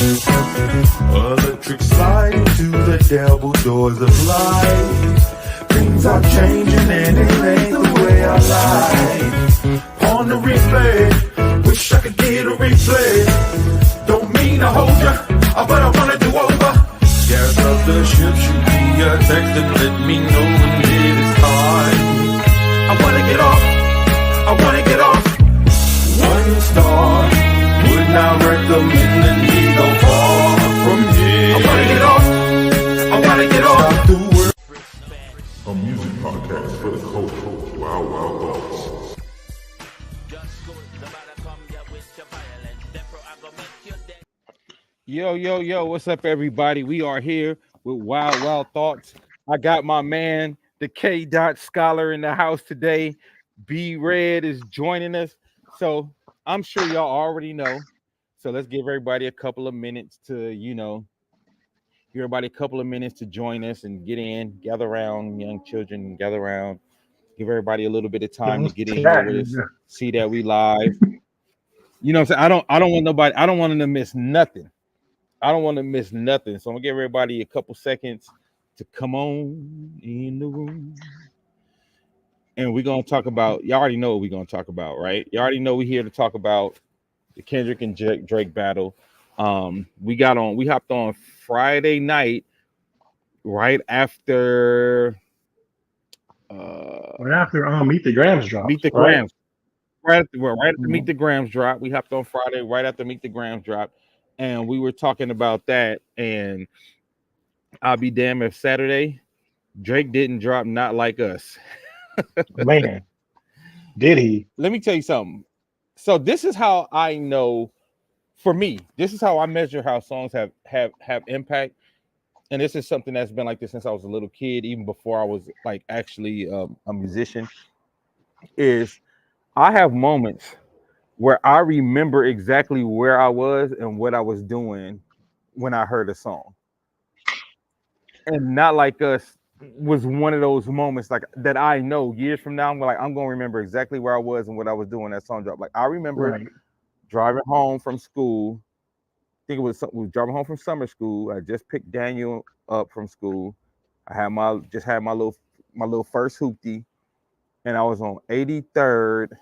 Electric slide into the devil doors of life. Things are changing and it ain't the way I like. On the replay, wish I could get a replay. Don't mean to hold ya, but I wanna do over. Gas up the ship, shoot me a text and let me know when it is time. I wanna get off, I wanna get off. 1 star, would not recommend that we go far from here. I wanna get off, I wanna get off. Stop the world. A music podcast for the culture. Wild, wild thoughts. Yo, what's up, everybody? We are here with Wild, Wild Thoughts. I got my man, the Kdot scholar, in the house today. B Red is joining us. So I'm sure y'all already know. So let's give everybody a couple of minutes to, give everybody a couple of minutes to join us and get in, gather around, young children, gather around. Give everybody a little bit of time to get in here with us, see that we live. You know what I'm saying? I don't want nobody, I don't want them to miss nothing. I don't want to miss nothing. So I'm gonna give everybody a couple seconds to come on in the room. And we're gonna talk about, y'all already know what we're gonna talk about, right? You already know we're here to talk about the Kendrick and Drake battle. We hopped on Friday night, right after Meet the Grams drop. Meet the Grams. Right after Meet the Grams drop. We hopped on Friday right after Meet the Grams drop. And we were talking about that, and I'll be damned if Saturday Drake didn't drop Not Like Us. Man, did he? Let me tell you something. So this is how I know, for me, this is how I measure how songs have impact. And this is something that's been like this since I was a little kid, even before I was like actually a musician, is I have moments where I remember exactly where I was and what I was doing when I heard a song. And Not Like Us was one of those moments like that I know years from now, I'm gonna remember exactly where I was and what I was doing when that song dropped. Like I remember driving home from school. I think it was driving home from summer school. I just picked Daniel up from school. I had my little first hoopty, and I was on 83rd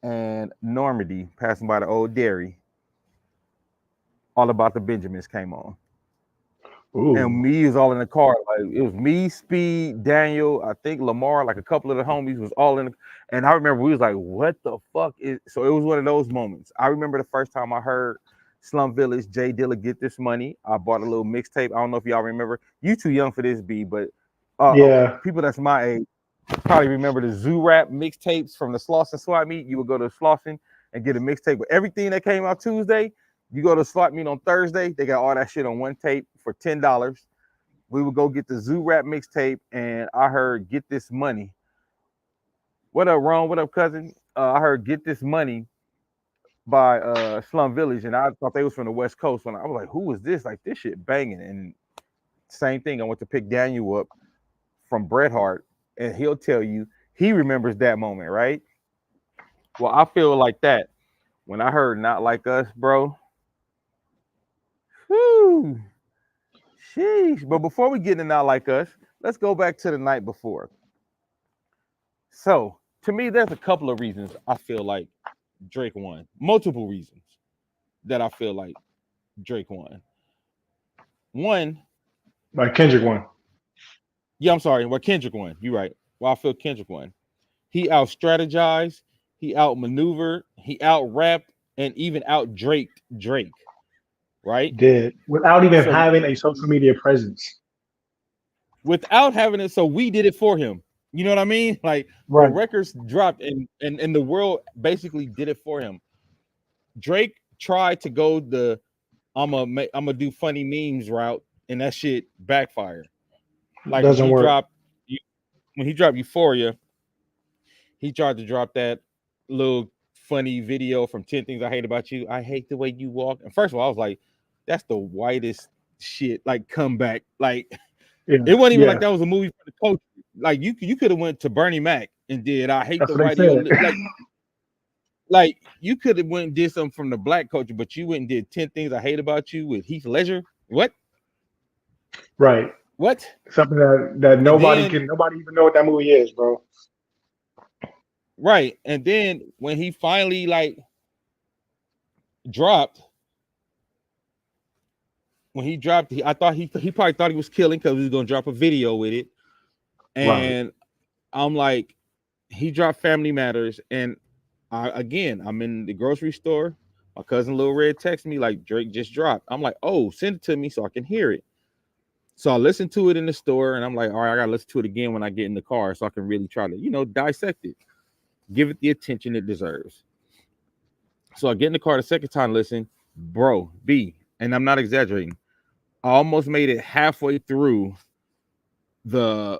and Normandy, passing by the old dairy. All About the Benjamins came on. Ooh. And me was all in the car. Like it was me, Speed, Daniel, I think Lamar, like a couple of the homies was all in. And I remember we was like, what the fuck is, so it was one of those moments. I remember the first time I heard Slum Village, Jay Dilla, Get This Money. I bought a little mixtape. I don't know if y'all remember. You too young for this, B, but people that's my age probably remember the Zoo Rap mixtapes from the Slauson Swap Meet. You would go to Slauson and get a mixtape with everything that came out Tuesday. You go to Swap Meet on Thursday, they got all that shit on one tape for $10. We would go get the Zoo Rap mixtape, and I heard Get This Money. What up, Ron? What up, cousin? I heard Get This Money by Slum Village, and I thought they was from the West Coast. When I was like, who is this? Like, this shit banging. And same thing, I went to pick Daniel up from Bret Hart, and he'll tell you he remembers that moment, right? Well, I feel like that when I heard Not Like Us, bro. Whew. Sheesh. But before we get into Not Like Us, let's go back to the night before. So, to me, there's a couple of reasons I feel like Drake won. Multiple reasons that I feel like Drake won. One. Like Kendrick won. Yeah, I'm sorry. Well, Kendrick won. You're right. Well, I feel Kendrick won. He out-strategized. He out-maneuvered. He out-rapped. And even out-Draked Drake. Right? Did. Without even having a social media presence. Without having it. So we did it for him. You know what I mean? Like, the records dropped and the world basically did it for him. Drake tried to go the I'm gonna do funny memes route, and that shit backfired. Like doesn't work. When he dropped Euphoria, he tried to drop that little funny video from 10 Things I Hate About You. I hate the way you walk. And first of all, I was like, that's the whitest shit, like comeback. Like it wasn't even like that was a movie for the culture. Like you could have went to Bernie Mac and did I hate the white. Like Like you could have went and did something from the black culture, but you went and did 10 things I hate about you with Heath Ledger. What? Right. What? Something that And nobody then even know what that movie is, bro. right, and then when he finally like dropped, I thought he probably thought he was killing because he was gonna drop a video with it, Right. and I'm like, he dropped Family Matters, and I'm in the grocery store. My cousin Lil Red texted me like Drake just dropped. I'm like, oh, send it to me so I can hear it. So I listened to it in the store, and I'm like, all right, I gotta listen to it again when I get in the car so I can really try to, dissect it, give it the attention it deserves. So I get in the car the second time, listen, bro, and I'm not exaggerating. I almost made it halfway through the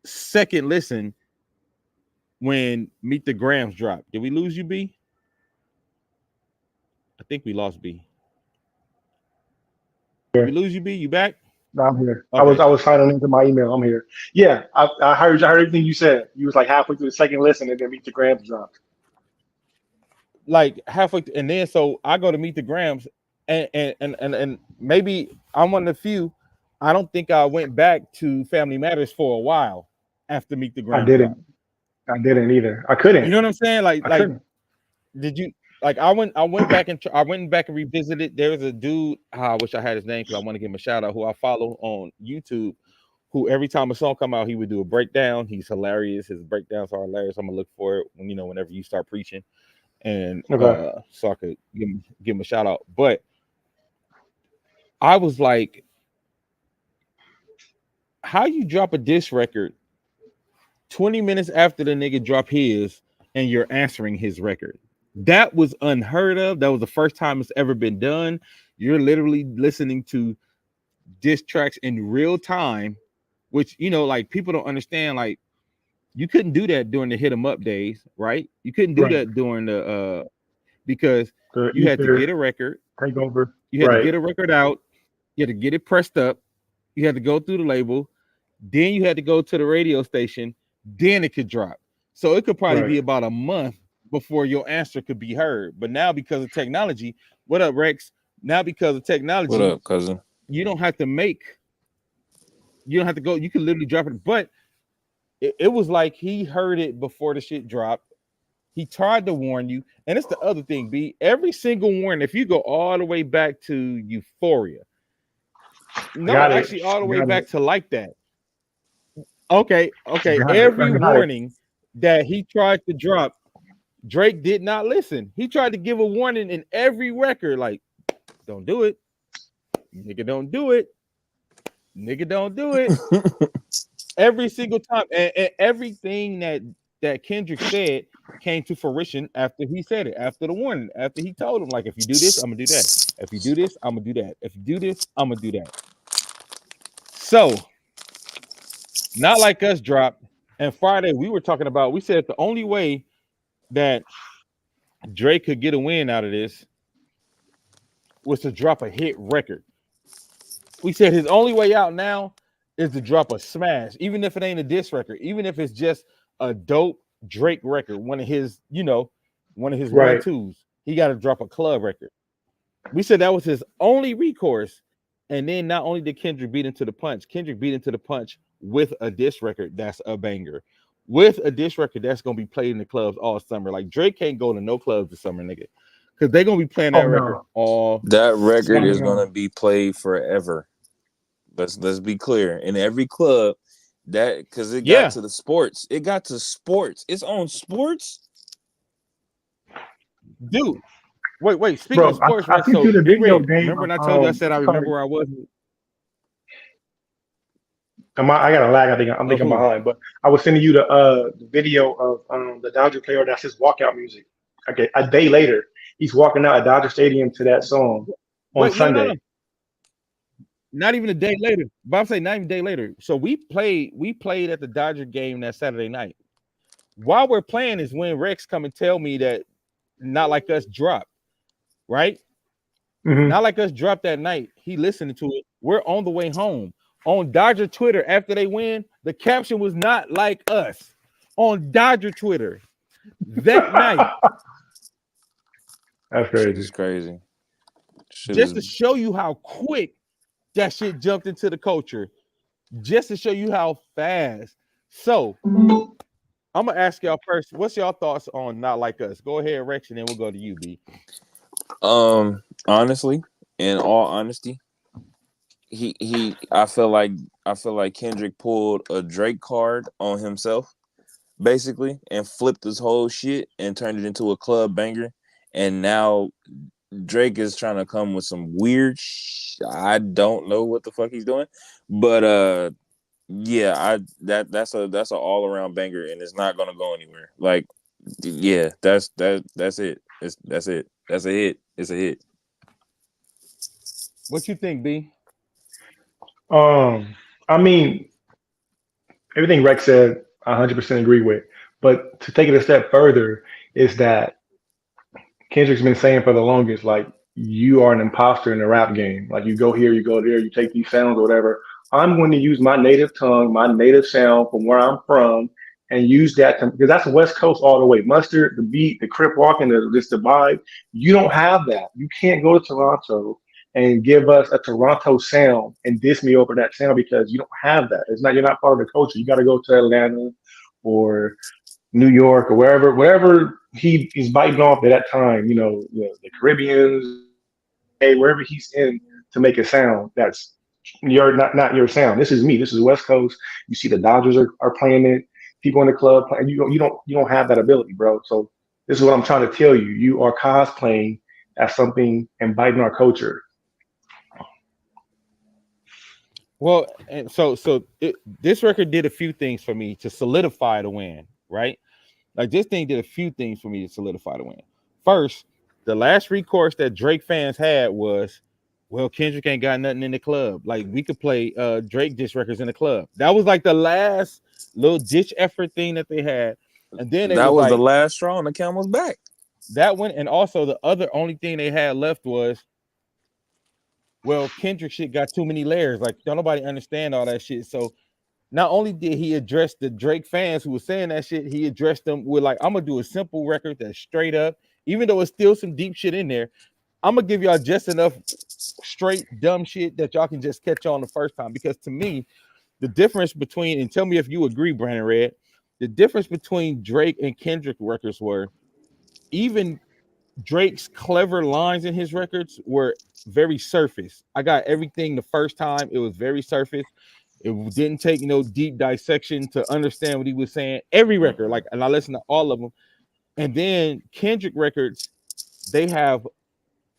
second listen when Meet the Grams dropped. Did we lose you, B? I think we lost B. Did we lose you, B? You back? No, I'm here. Okay. I was signing into my email. I'm here. Yeah, I heard everything you said. You was like halfway through the second listen and then Meet the Grams dropped. Like halfway, and then so I go to Meet the Grams, and maybe I'm one of the few. I don't think I went back to Family Matters for a while after Meet the I Grams didn't. dropped. I didn't either. I couldn't. You know what I'm saying? I couldn't. Did you like? I went back and revisited. There was a dude. I wish I had his name because I want to give him a shout out. Who I follow on YouTube. Who every time a song come out, he would do a breakdown. He's hilarious. His breakdowns are hilarious. I'm gonna look for it whenever you start preaching, and Okay. so I could give him a shout out. But I was like, how you drop a diss record 20 minutes after the nigga drop his, and you're answering his record? That was unheard of. That was the first time it's ever been done. You're literally listening to diss tracks in real time, which like people don't understand. Like you couldn't do that during the hit 'em up days, right? You couldn't do that during the because you had to get a record, take over. you had to get a record out, you had to get it pressed up, you had to go through the label, then you had to go to the radio station, then it could drop. So it could probably be about a month before your answer could be heard. But now because of technology, what up, Rex? Now because of technology, what up, cousin? You don't have to go. You can literally drop it. But it was like he heard it before the shit dropped. He tried to warn you. And it's the other thing, B. Every single warning, if you go all the way back to Euphoria. No, actually all the way back to Like That. Okay. Every warning that he tried to drop, Drake did not listen. He tried to give a warning in every record, like, don't do it. Nigga, don't do it. Nigga, don't do it. Every single time. And everything that Kendrick said came to fruition after he said it, after the warning, after he told him, like, if you do this, I'm gonna do that. If you do this, I'm gonna do that. If you do this, I'm gonna do that. So, Not Like Us dropped, and Friday we said the only way that Drake could get a win out of this was to drop a hit record. We said his only way out now is to drop a smash, even if it ain't a diss record, even if it's just a dope Drake record, one of his 1-2s. He got to drop a club record. We said that was his only recourse. And then not only did Kendrick beat him to the punch, Kendrick beat him to the punch with a diss record that's a banger. With a diss record that's going to be played in the clubs all summer. Like, Drake can't go to no clubs this summer, nigga. Because they're going to be playing that record all That record summer. is going to be played forever. Let's be clear. In every club, because it got to the sports. It got to sports. It's on sports. Dude. Wait. Speaking of sports, right? So the video game. Remember when I told you I said I remember where I was? I got a lag. I'm thinking behind, but I was sending you the video of the Dodger player. That's his walkout music. Okay, a day later, he's walking out at Dodger Stadium to that song on Sunday. No. Not even a day later. But I'm saying not even a day later. So we played at the Dodger game that Saturday night. While we're playing is when Rex come and tell me that Not Like Us dropped. Right? Mm-hmm. Not Like Us dropped that night. He listened to it. We're on the way home. On Dodger Twitter, after they win, the caption was Not Like Us. On Dodger Twitter that night. That's Shit crazy. is crazy. Shit Just is to show you how quick that shit jumped into the culture. Just to show you how fast. So I'm gonna ask y'all first. What's y'all thoughts on Not Like Us? Go ahead, Rex, and then we'll go to you, B. honestly, in all honesty, he I feel like Kendrick pulled a Drake card on himself, basically, and flipped this whole shit and turned it into a club banger. And now Drake is trying to come with some weird I don't know what the fuck he's doing. But yeah, that's an all around banger, and it's not gonna go anywhere. Like, yeah, that's it. That's it. That's a hit. It's a hit. What you think, B? I mean, everything Rex said, I 100% agree with. But to take it a step further, is that Kendrick's been saying for the longest, like, you are an imposter in the rap game. Like, you go here, you go there, you take these sounds or whatever. I'm going to use my native tongue, my native sound from where I'm from, and use that because that's West Coast all the way. Mustard, the beat, the crip walking, just the vibe. You don't have that. You can't go to Toronto and give us a Toronto sound and diss me over that sound because you don't have that. It's not. You're not part of the culture. You got to go to Atlanta or New York or wherever he is biting off at that time, the Caribbeans, hey, wherever he's in to make a sound that's your not your sound. This is me. This is West Coast. You see the Dodgers are playing it. People in the club playing. You don't have that ability, bro. So this is what I'm trying to tell you. You are cosplaying as something and biting our culture. Well, and this record did a few things for me to solidify the win, right? Like this thing did a few things for me to solidify the win. First, the last recourse that Drake fans had was, well, Kendrick ain't got nothing in the club. Like we could play Drake diss records in the club. That was like the last little ditch effort thing that they had. And then That was was like the last straw on the camel's back. that one, and also the other only thing they had left was, well, Kendrick shit got too many layers. Like, don't nobody understand all that shit. So not only did he address the Drake fans who were saying that shit, he addressed them with like, I'm gonna do a simple record that's straight up, even though it's still some deep shit in there. I'm gonna give y'all just enough straight dumb shit that y'all can just catch on the first time. Because to me, the difference between, and tell me if you agree, Brandon Red, the difference between Drake and Kendrick records were, even Drake's clever lines in his records were very surface. I got everything the first time. It was very surface. It didn't take deep dissection to understand what he was saying. Every record, like, and I listened to all of them. And then Kendrick records, they have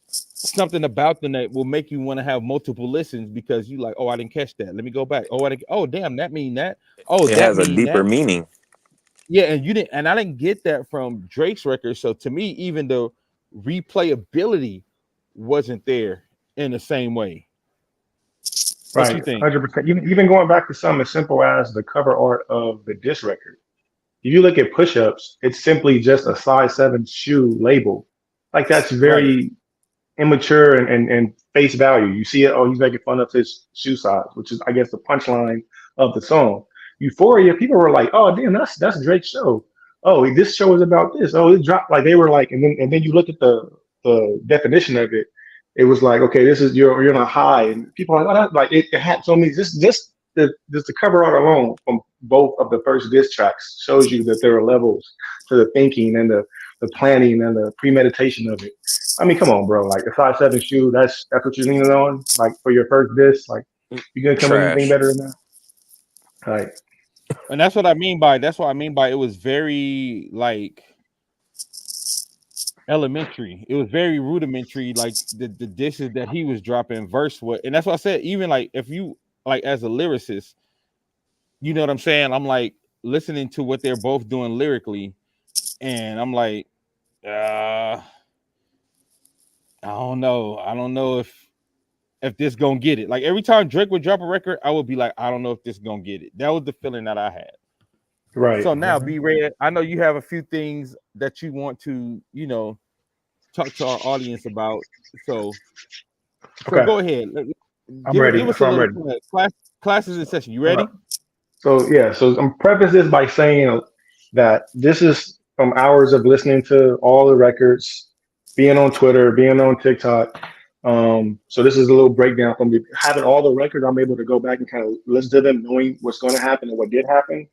something about them that will make you want to have multiple listens because you like, oh, I didn't catch that. Let me go back. Oh, damn, that mean that. Oh, It that has a mean deeper that. meaning. Yeah, and I didn't get that from Drake's record. So to me, even the replayability wasn't there in the same way. What Right, you think? 100%. Even going back to something as simple as the cover art of the diss record. If you look at push-ups, it's simply just a size 7 shoe label. Like that's Right. very immature and face value. You see it, oh, he's making fun of his shoe size, which is, I guess, the punchline of the song. Euphoria, people were like, oh, damn, that's Drake's show. Oh, this show is about this. Oh, it dropped. Like they were like, and then you look at the definition of it. It was like, okay, this is you're on a high, and people are like, oh, that, like it had so many. Just the cover art alone from both of the first diss tracks shows you that there are levels to the thinking and the planning and the premeditation of it. I mean, come on, bro. Like a size 7 shoe, that's what you're leaning on. Like for your first diss, like you gonna come with anything Trash. better than that? Like, And that's what I mean by it was very like elementary. It was very rudimentary, like the dishes that he was dropping verse what, and that's what I said. Even like if you like as a lyricist, you know what I'm saying? I'm like listening to what they're both doing lyrically, and I'm like, I don't know. I don't know if this gonna get it. Like every time Drake would drop a record, I would be like, I don't know if this gonna get it. That was the feeling that I had. right. So now, B Red, I know you have a few things that you want to, talk to our audience about. So Okay, go ahead. I'm ready. Give us So a I'm little ready. classes in session. You ready? So I'm preface this by saying that this is from hours of listening to all the records, being on Twitter, being on TikTok. So this is a little breakdown from me. Having all the records. I'm able to go back and kind of listen to them, knowing what's going to happen and what did happen.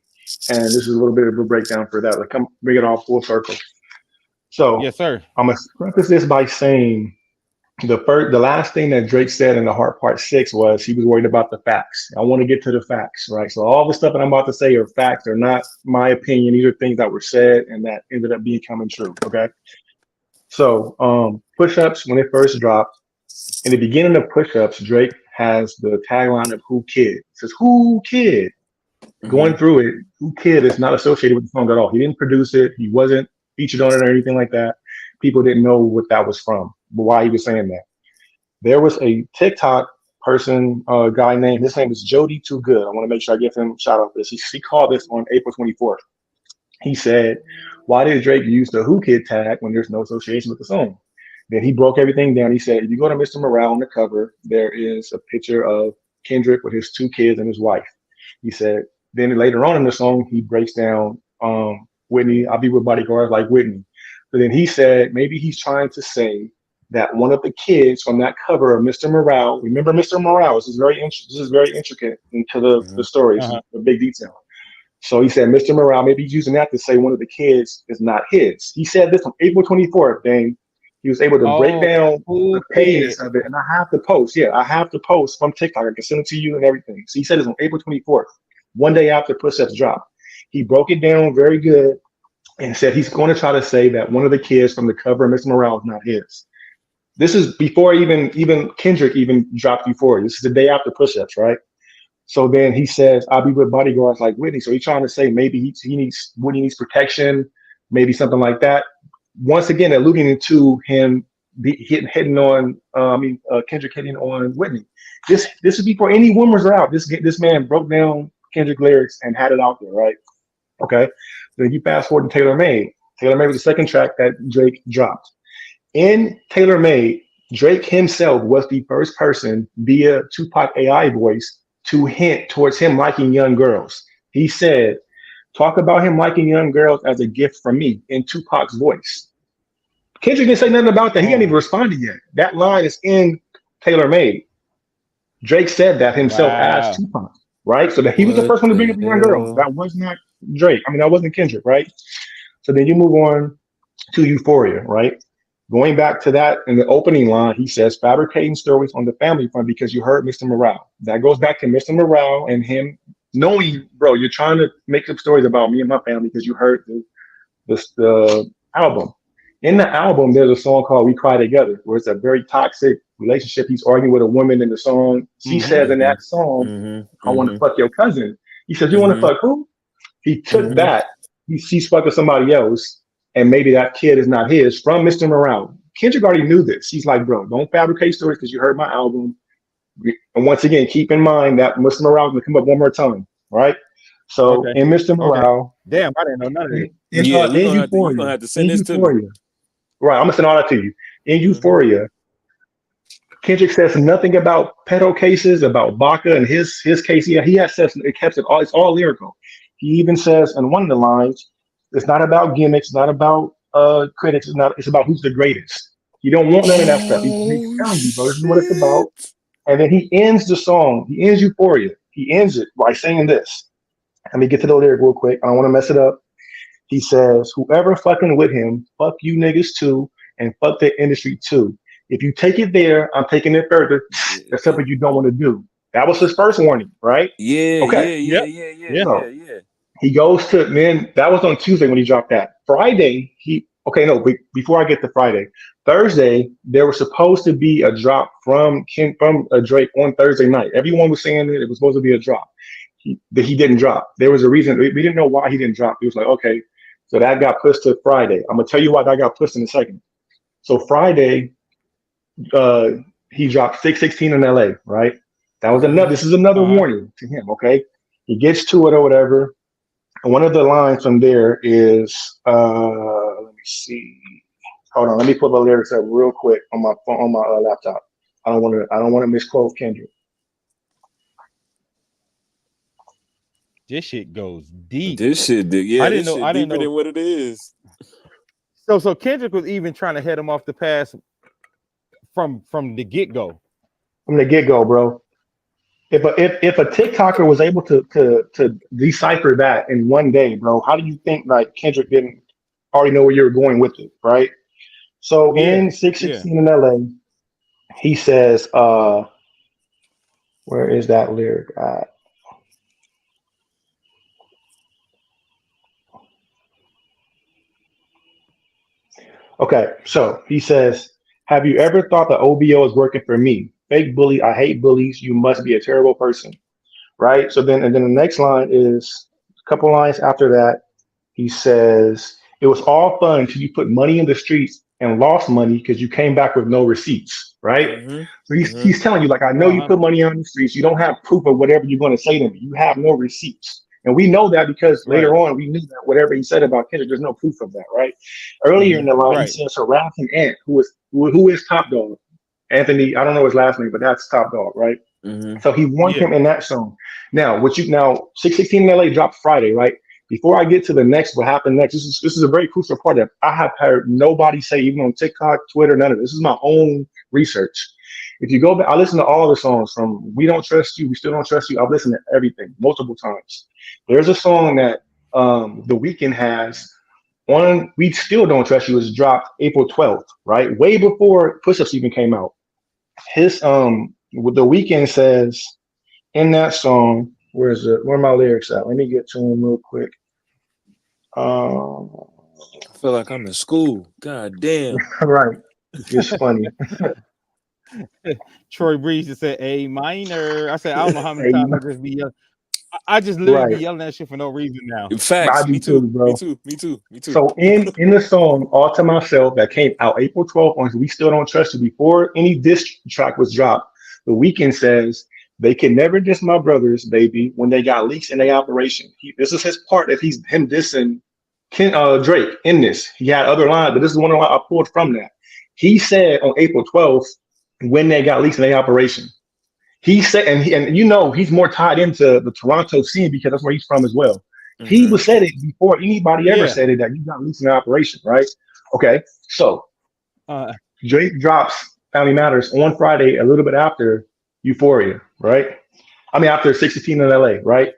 And this is a little bit of a breakdown for that. Like, come bring it all full circle. So Yes, sir. I'm gonna preface this by saying the last thing that Drake said in the Heart Part 6 was he was worried about the facts. I want to get to the facts, right? So all the stuff that I'm about to say are facts. They're not my opinion. These are things that were said and that ended up becoming true. Okay. So push-ups when it first dropped, in the beginning of push-ups, Drake has the tagline of "Who Kid?" It says "Who Kid?" Going Mhm. through it, "Who Kid?" is not associated with the song at all. He didn't produce it. He wasn't featured on it or anything like that. People didn't know what that was from, but why he was saying that. There was a TikTok person, guy named, his name is Jody Too Good. I want to make sure I give him a shout out for this. He called this on April 24th. He said, "Why did Drake use the Who Kid tag when there's no association with the song?" Then he broke everything down. He said, if you go to Mr. Morale on the cover, there is a picture of Kendrick with his two kids and his wife. He said, then later on in the song, he breaks down Whitney, I'll be with bodyguards like Whitney. But then he said, maybe he's trying to say that one of the kids from that cover of Mr. Morale, remember Mr. Morale, this is very intricate into the Mhm. story. This is Uh-huh. a big detail. So he said, Mr. Morale, maybe he's using that to say one of the kids is not his. He said this on April 24th, dang. He was able to break Oh, down the cool kid. pettiness of it. And I have to post. Yeah, I have to post from TikTok. I can send it to you and everything. So he said this on April 24th, one day after Push-Ups dropped. He broke it down very good and said he's going to try to say that one of the kids from the cover of Mr. Morale is not his. This is before even Kendrick even dropped Euphoria. This is the day after Push-Ups, right? So then he says, "I'll be with bodyguards like Whitney." So he's trying to say maybe he needs Whitney needs protection, maybe something like that. Once again, alluding to him hitting on, Kendrick hitting on Whitney. This is before any rumors are out. This man broke down Kendrick lyrics and had it out there, right? Okay. Then you fast forward to Taylor Made. Taylor Made was the second track that Drake dropped. In Taylor Made, Drake himself was the first person via Tupac AI voice to hint towards him liking young girls. He said, talk about him liking young girls as a gift from me in Tupac's voice. Kendrick didn't say nothing about that. He hadn't even Oh, responded yet. That line is in Taylor Made. Drake said that himself as wow. Tupac, right? So that he was the What first one to bring the up the young girls. hell? That was not Drake. I mean, that wasn't Kendrick, right? So then you move on to Euphoria, right? Going back to that in the opening line, he says, fabricating stories on the family front because you heard Mr. Morale. That goes back to Mr. Morale and him knowing, bro, you're trying to make up stories about me and my family because you heard the album. In the album, there's a song called We Cry Together, where it's a very toxic relationship. He's arguing with a woman in the song. She Mm-hmm. says in Mhm. that song, Mhm. I want to Mhm. fuck your cousin. He says, you want to Mhm. fuck who? He took Mhm. that. He's fucking somebody else, and maybe that kid is not his from Mr. Morale. Kendrick already knew this. He's like, bro, don't fabricate stories because you heard my album. And once again, keep in mind that Mr. Morale is gonna come up one more time, right? So Okay. in Mr. Okay. Damn, Damn, I didn't know none of this. Yeah, you gonna Euphoria, have to send this to me. right? I'm gonna send all that to you. In Mhm. Euphoria, Kendrick says nothing about pedo cases, about Baca and his case. Yeah, he has says it kept it all. It's all lyrical. He even says in one of the lines, "It's not about gimmicks, not about critics. It's not. It's about who's the greatest." You don't want none of that stuff. He's Oh telling you, bro. This is what it's about. shit! And then he ends the song. He ends Euphoria. He ends it by saying this. Let me get to the lyric real quick. I don't want to mess it up. He says, whoever fucking with him, fuck you niggas too, and fuck the industry too. If you take it there, I'm taking it further. That's something you don't want to do. That was his first warning, right? Yeah, Okay. yeah, yeah, Yep. yeah, yeah, Yeah. yeah, So yeah. he goes to, then that was on Tuesday when he dropped that. Friday, before I get to Friday, Thursday, there was supposed to be a drop from Drake on Thursday night. Everyone was saying that it was supposed to be a drop. That he didn't drop. There was a reason. We didn't know why he didn't drop. He was like, okay, so that got pushed to Friday. I'm gonna tell you why that got pushed in a second. So Friday, uh, he dropped 616 in LA, right? That was Mhm. another. This is another Uh-huh. warning to him. Okay, he gets to it or whatever. And one of the lines from there is, let me see. Hold on, let me pull the lyrics up real quick on my phone, on my laptop. I don't want to misquote Kendrick. This shit goes deep. This shit, I yeah, didn't this know. shit I didn't deeper know. than what it is. So Kendrick was even trying to head him off the path from the get-go. From the get-go, bro. If a TikToker was able to decipher that in one day, bro, how do you think like Kendrick didn't already know where you were going with it, right? So in 616 in LA, he says, where is that lyric at? Okay, so he says, have you ever thought the OVO is working for me? Fake bully, I hate bullies. You must be a terrible person, right? So then, and then the next line is a couple lines after that. He says, it was all fun until you put money in the streets and lost money because you came back with no receipts, right? So he's telling you, like, I know you put money on the streets. You don't have proof of whatever you're going to say to me. You have no receipts. And we know that because later on, we knew that whatever he said about Kendrick, there's no proof of that, right? Earlier in the line, he says, harassing Ant, who is Top Dog. Anthony, I don't know his last name, but that's Top Dog, right? So he warned him in that song. Now, 616 in LA dropped Friday, right? Before I get to the next, what happened next, this is a very crucial part that I have heard nobody say, even on TikTok, Twitter, none of this. This is my own research. If you go back, I listen to all the songs from We Don't Trust You, We Still Don't Trust You. I've listened to everything multiple times. There's a song that The Weeknd has on We Still Don't Trust You was dropped April 12th, right? Way before Push-Ups even came out. His The Weeknd says in that song, where are my lyrics at? Let me get to them real quick. I feel like I'm in school. God damn. Right. It's funny. Troy Breeze just said A minor. I said, I don't know how many times I just literally be yelling that shit for no reason now. Facts. Me too, bro. Me too. So in the song All to Myself that came out April 12th on We Still Don't Trust You, before any diss track was dropped, The Weeknd says, they can never diss my brothers, baby, when they got leaks in their operation. This is his part that he's him dissing Drake in this. He had other lines, but this is one of I pulled from that. He said on April 12th, when they got leaks in their operation. He said, and you know, he's more tied into the Toronto scene because that's where he's from as well. He was said it before anybody ever said it that you got leaks in their operation, right? Okay, so Drake drops Family Matters on Friday, a little bit after Euphoria, right? I mean, after 616 in LA, right?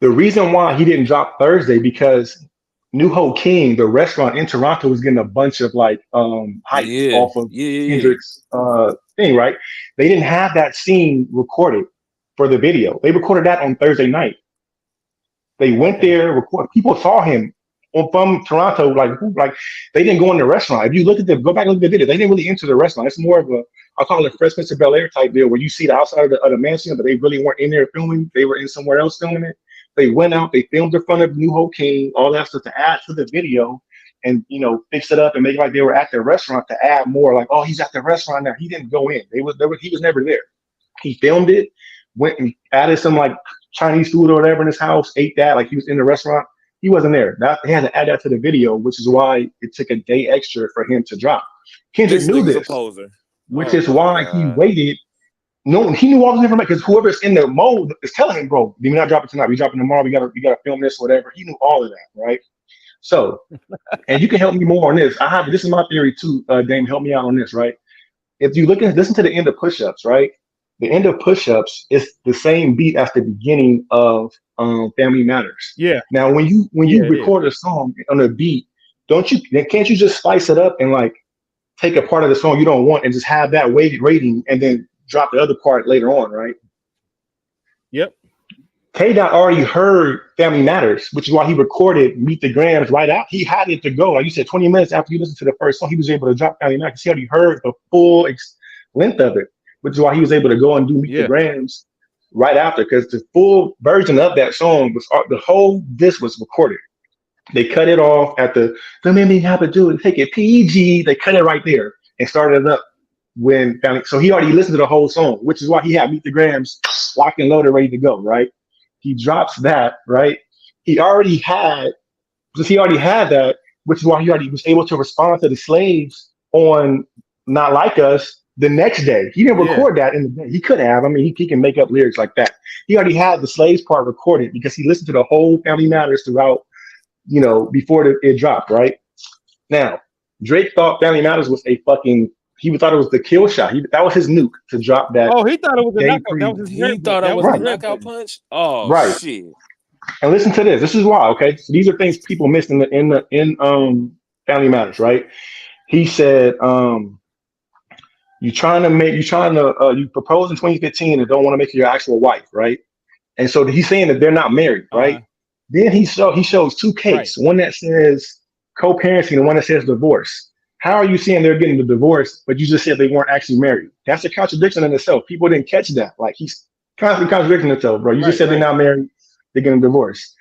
The reason why he didn't drop Thursday because New Ho King, the restaurant in Toronto, was getting a bunch of like hype off of Kendrick's thing, right? They didn't have that scene recorded for the video. They recorded that on Thursday night. They went there, record. People saw him from Toronto, like they didn't go in the restaurant. If you look at go back and look at the video, they didn't really enter the restaurant. It's more of I'll call it a Fresh Prince of Bel-Air type deal where you see the outside of the mansion, but they really weren't in there filming. They were in somewhere else filming it. They went out, they filmed in front of New Ho King, all that stuff to add to the video and, fix it up and make it like they were at the restaurant to add more like, oh, he's at the restaurant now. He didn't go in. He was never there. He filmed it, went and added some like Chinese food or whatever in his house, ate that like he was in the restaurant. He wasn't there. They had to add that to the video, which is why it took a day extra for him to drop. Kendrick knew this, which is why he waited. No, he knew all this information because whoever's in the mode is telling him, bro, we're not dropping tonight. We're dropping tomorrow. We gotta film this, whatever. He knew all of that, right? So, and you can help me more on this. This is my theory too, Dame. Help me out on this, right? If you listen to the end of Push-Ups, right? The end of Push-Ups is the same beat as the beginning of Family Matters. Yeah. Now, when you record a song on a beat, can't you just spice it up and like take a part of the song you don't want and just have that weighted rating and then drop the other part later on, right? Yep. Kdot already heard Family Matters, which is why he recorded Meet the Grams right out. He had it to go. Like you said, 20 minutes after you listened to the first song, he was able to drop Family Matters. He already heard the full length of it, which is why he was able to go and do Meet the Grams right after, because the full version of that song was the whole disc was recorded. They cut it off at the "Don't make me have to do it, take it PG." They cut it right there and started it up when Family. So he already listened to the whole song, which is why he had Meet the Grams locked and loaded, ready to go. Right? He drops that. Right? He already had that, which is why he already was able to respond to the slaves on Not Like Us the next day. He didn't record that in the day. He could have. I mean, he can make up lyrics like that. He already had the slaves part recorded because he listened to the whole Family Matters throughout, before it dropped, right? Now, Drake thought Family Matters was a fucking. He thought it was the kill shot. That was his nuke to drop that. Oh, he thought it was a Day knockout. three. That was his He red thought button. that was Right. a knockout punch. Oh Right. shit! And listen to this. This is why. Okay, so these are things people missed in Family Matters. Right. He said, you proposed in 2015 and don't want to make her your actual wife, right? And so he's saying that they're not married, right? Then he shows two cakes, one that says co-parenting and one that says divorce. How are you saying they're getting the divorce, but you just said they weren't actually married? That's a contradiction in itself. People didn't catch that. Like, he's constantly contradicting himself, bro. You just said they're not married, they're getting divorced.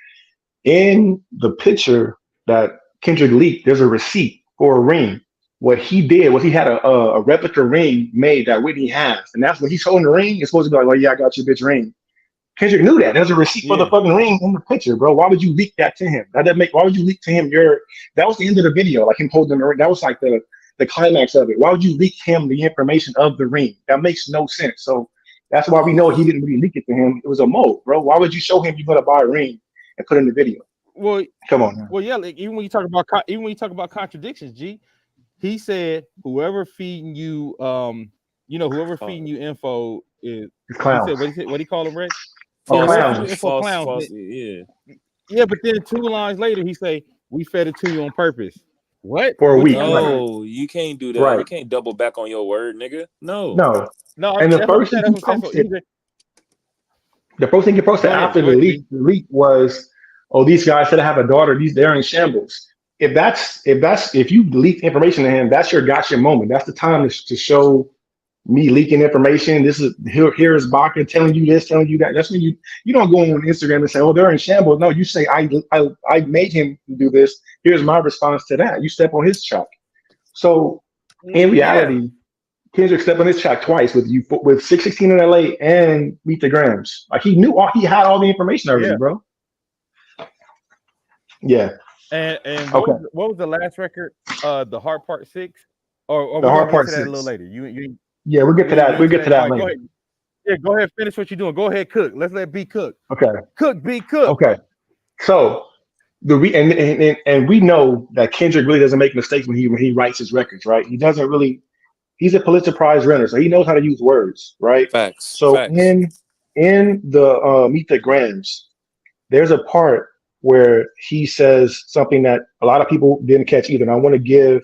In the picture that Kendrick leaked, there's a receipt for a ring. What he did was he had a replica ring made that Whitney has, and that's when he's holding the ring. It's supposed to be like, well, yeah, I got your bitch ring. Kendrick knew that. There's a receipt for the fucking ring in the picture, bro. Why would you leak that to him? Why would you leak to him that was the end of the video, like him holding the ring. That was like the climax of it. Why would you leak him the information of the ring? That makes no sense. So that's why we know he didn't really leak it to him. It was a mold, bro. Why would you show him you're gonna buy a ring and put it in the video? Well, come on, man. Well, yeah, like, even when you talk about contradictions, G, he said whoever feeding you whoever feeding you info is clowns. He said, what he call them, Rex? Clowns. Clowns. Yeah, but then 2 lines later he say, we fed it to you on purpose. What? For a week. No, you can't do that. Right. You can't double back on your word, nigga. No. And the first thing he posted, after the leak was, oh, these guys said I have a daughter. They're in shambles. If you leak information to him, that's your gotcha moment. That's the time to show me leaking information. This is here is Baca telling you this, telling you that. That's when you don't go on Instagram and say, oh, they're in shambles. No, you say I made him do this. Here's my response to that. You step on his track. So in reality, Kendrick stepped on his track twice with 616 in LA and Meet the Grams. Like, he had all the information already, bro. Yeah. And what was the last record? The Hard Part 6, or the Hard Part 6 a little later. Yeah, we'll get to that. We'll get to that later. Go ahead. Finish what you're doing. Go ahead, cook. Let's let B cook. Okay. Cook, B cook. Okay. So and we know that Kendrick really doesn't make mistakes when he writes his records, right? He doesn't really. He's a Pulitzer Prize winner, so he knows how to use words, right? Facts. So in the Meet the Grams, there's a part where he says something that a lot of people didn't catch either. And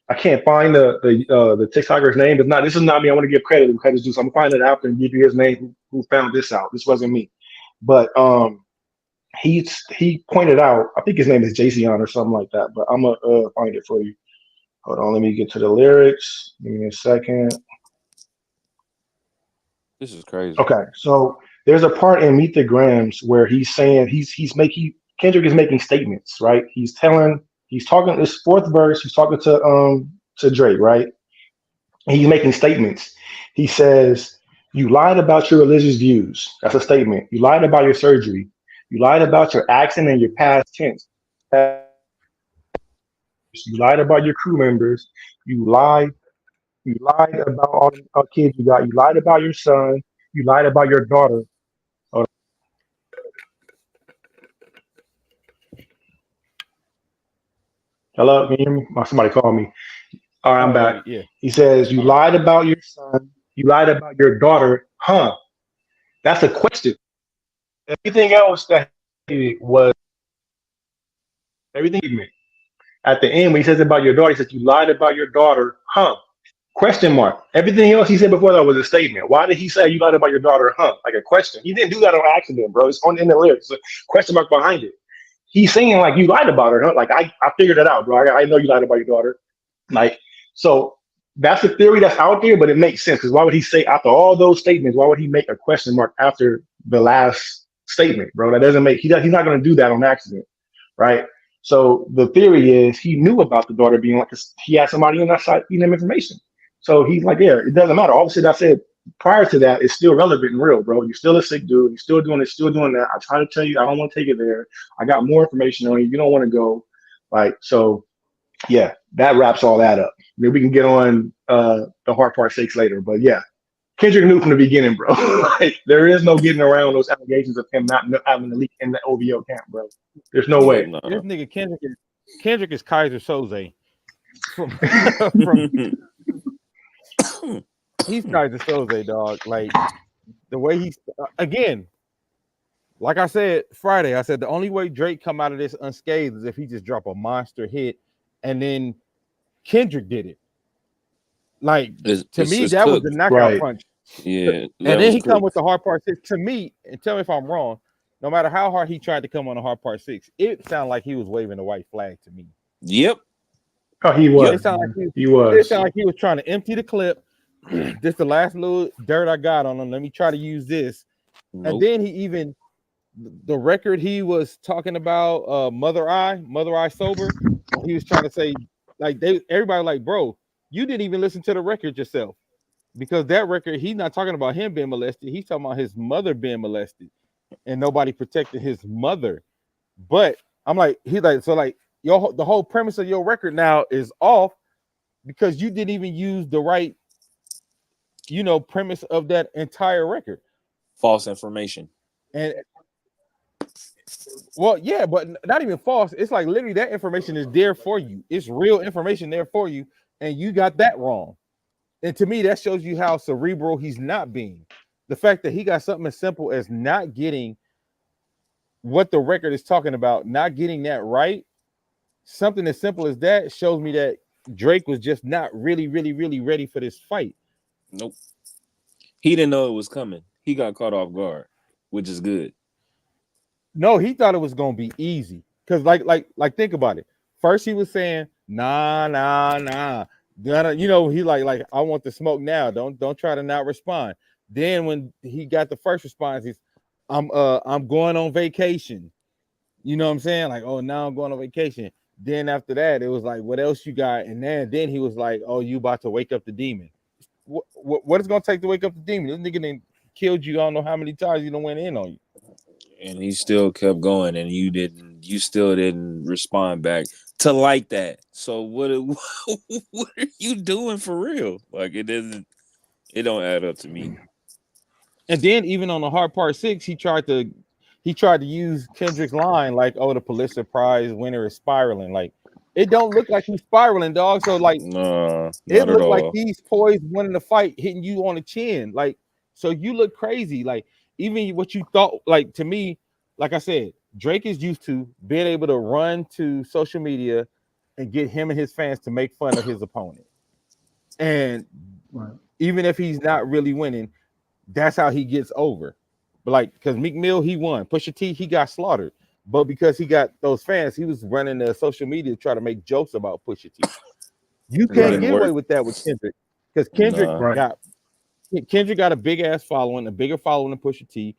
I can't find the TikToker's name. This is not me. I want to give credit. Credit's due. So I'm gonna find it out and give you his name. Who found this out? This wasn't me. But he pointed out. I think his name is Jason or something like that. But I'm gonna find it for you. Hold on. Let me get to the lyrics. Give me a second. This is crazy. Okay, so there's a part in Meet the Grams where he's saying Kendrick is making statements, right? He's talking this fourth verse. He's talking to Drake, right? And he's making statements. He says, "You lied about your religious views." That's a statement. You lied about your surgery. You lied about your accent and your past tense. You lied about your crew members. You lied about all the kids you got. You lied about your son. You lied about your daughter. Hello, can you hear me? Somebody called me. All right, I'm back. Yeah. He says, you lied about your son. You lied about your daughter. Huh? That's a question. Everything else that was everything he meant. At the end, when he says about your daughter, he says, you lied about your daughter. Huh? Question mark. Everything else he said before that was a statement. Why did he say you lied about your daughter? Huh? Like a question. He didn't do that on accident, bro. It's in the lyrics. It's a question mark behind it. He's saying like you lied about her. Huh? Like I figured it out, bro. I know you lied about your daughter. Like, so that's a theory that's out there, but it makes sense because why would he say after all those statements? Why would he make a question mark after the last statement, bro? That doesn't make. He's not going to do that on accident, right? So the theory is he knew about the daughter being like he had somebody on that side feeding him information. So he's like, yeah, it doesn't matter. All the shit I said prior to that is still relevant and real, bro. You're still a sick dude. You're still doing it, still doing that. I try to tell you, I don't want to take it there. I got more information on you. You don't want to go. Like, so yeah, that wraps all that up. Maybe we can get on the hard part 6 later. But yeah, Kendrick knew from the beginning, bro. Like, there is no getting around those allegations of him not having the leak in the OVO camp, bro. There's no way. This nigga Kendrick is Kaiser Soze. from from he's tried to show a dog like the way he's again. Like I said Friday, I said the only way Drake come out of this unscathed is if he just drop a monster hit, and then Kendrick did it. Like to me, that was the knockout punch. Yeah, and then he come with the hard part 6. To me, and tell me if I'm wrong. No matter how hard he tried to come on the hard part 6, it sounded like he was waving a white flag to me. Yep. Oh, he was. It sounded like he was. It sounded like he was trying to empty the clip. This the last little dirt I got on him. Let me try to use this. Nope. And then he even the record he was talking about, Mother Eye Sober. He was trying to say like everybody like, bro, you didn't even listen to the record yourself, because that record he's not talking about him being molested. He's talking about his mother being molested, and nobody protected his mother. But I'm like, he's like, so like the whole premise of your record now is off because you didn't even use the right, premise of that entire record. False information. And well, yeah, but not even false. It's like literally that information is there for you. It's real information there for you, and you got that wrong. And to me, that shows you how cerebral he's not being. The fact that he got something as simple as not getting what the record is talking about, not getting that right, something as simple as that shows me that Drake was just not really, really, really ready for this fight. Nope. He didn't know it was coming. He got caught off guard, which is good. No, he thought it was gonna be easy. Because like think about it. First he was saying, nah. He like I want the smoke now. Don't try to not respond. Then when he got the first response, he's I'm going on vacation. You know what I'm saying? Like, oh, now I'm going on vacation. Then after that, it was like, what else you got? And then he was like, oh, you about to wake up the demon. What is gonna take to wake up the demon? This nigga done killed you. I don't know how many times he done went in on you. And he still kept going, and you still didn't respond back to like that. So what are you doing for real? Like it don't add up to me. And then even on the hard part 6, he tried to use Kendrick's line like, oh, the Pulitzer Prize winner is spiraling. Like it don't look like he's spiraling, dog. So like it looked like he's poised winning the fight, hitting you on the chin. Like, so you look crazy. Like even what you thought, like to me, like I said, Drake is used to being able to run to social media and get him and his fans to make fun of his opponent. And even if he's not really winning, that's how he gets over. But like, because Meek Mill, he won. Pusha T, he got slaughtered. But because he got those fans, he was running the social media to try to make jokes about Pusha T. You can't get away with that with Kendrick. Because Kendrick got a big ass following, a bigger following than Pusha T.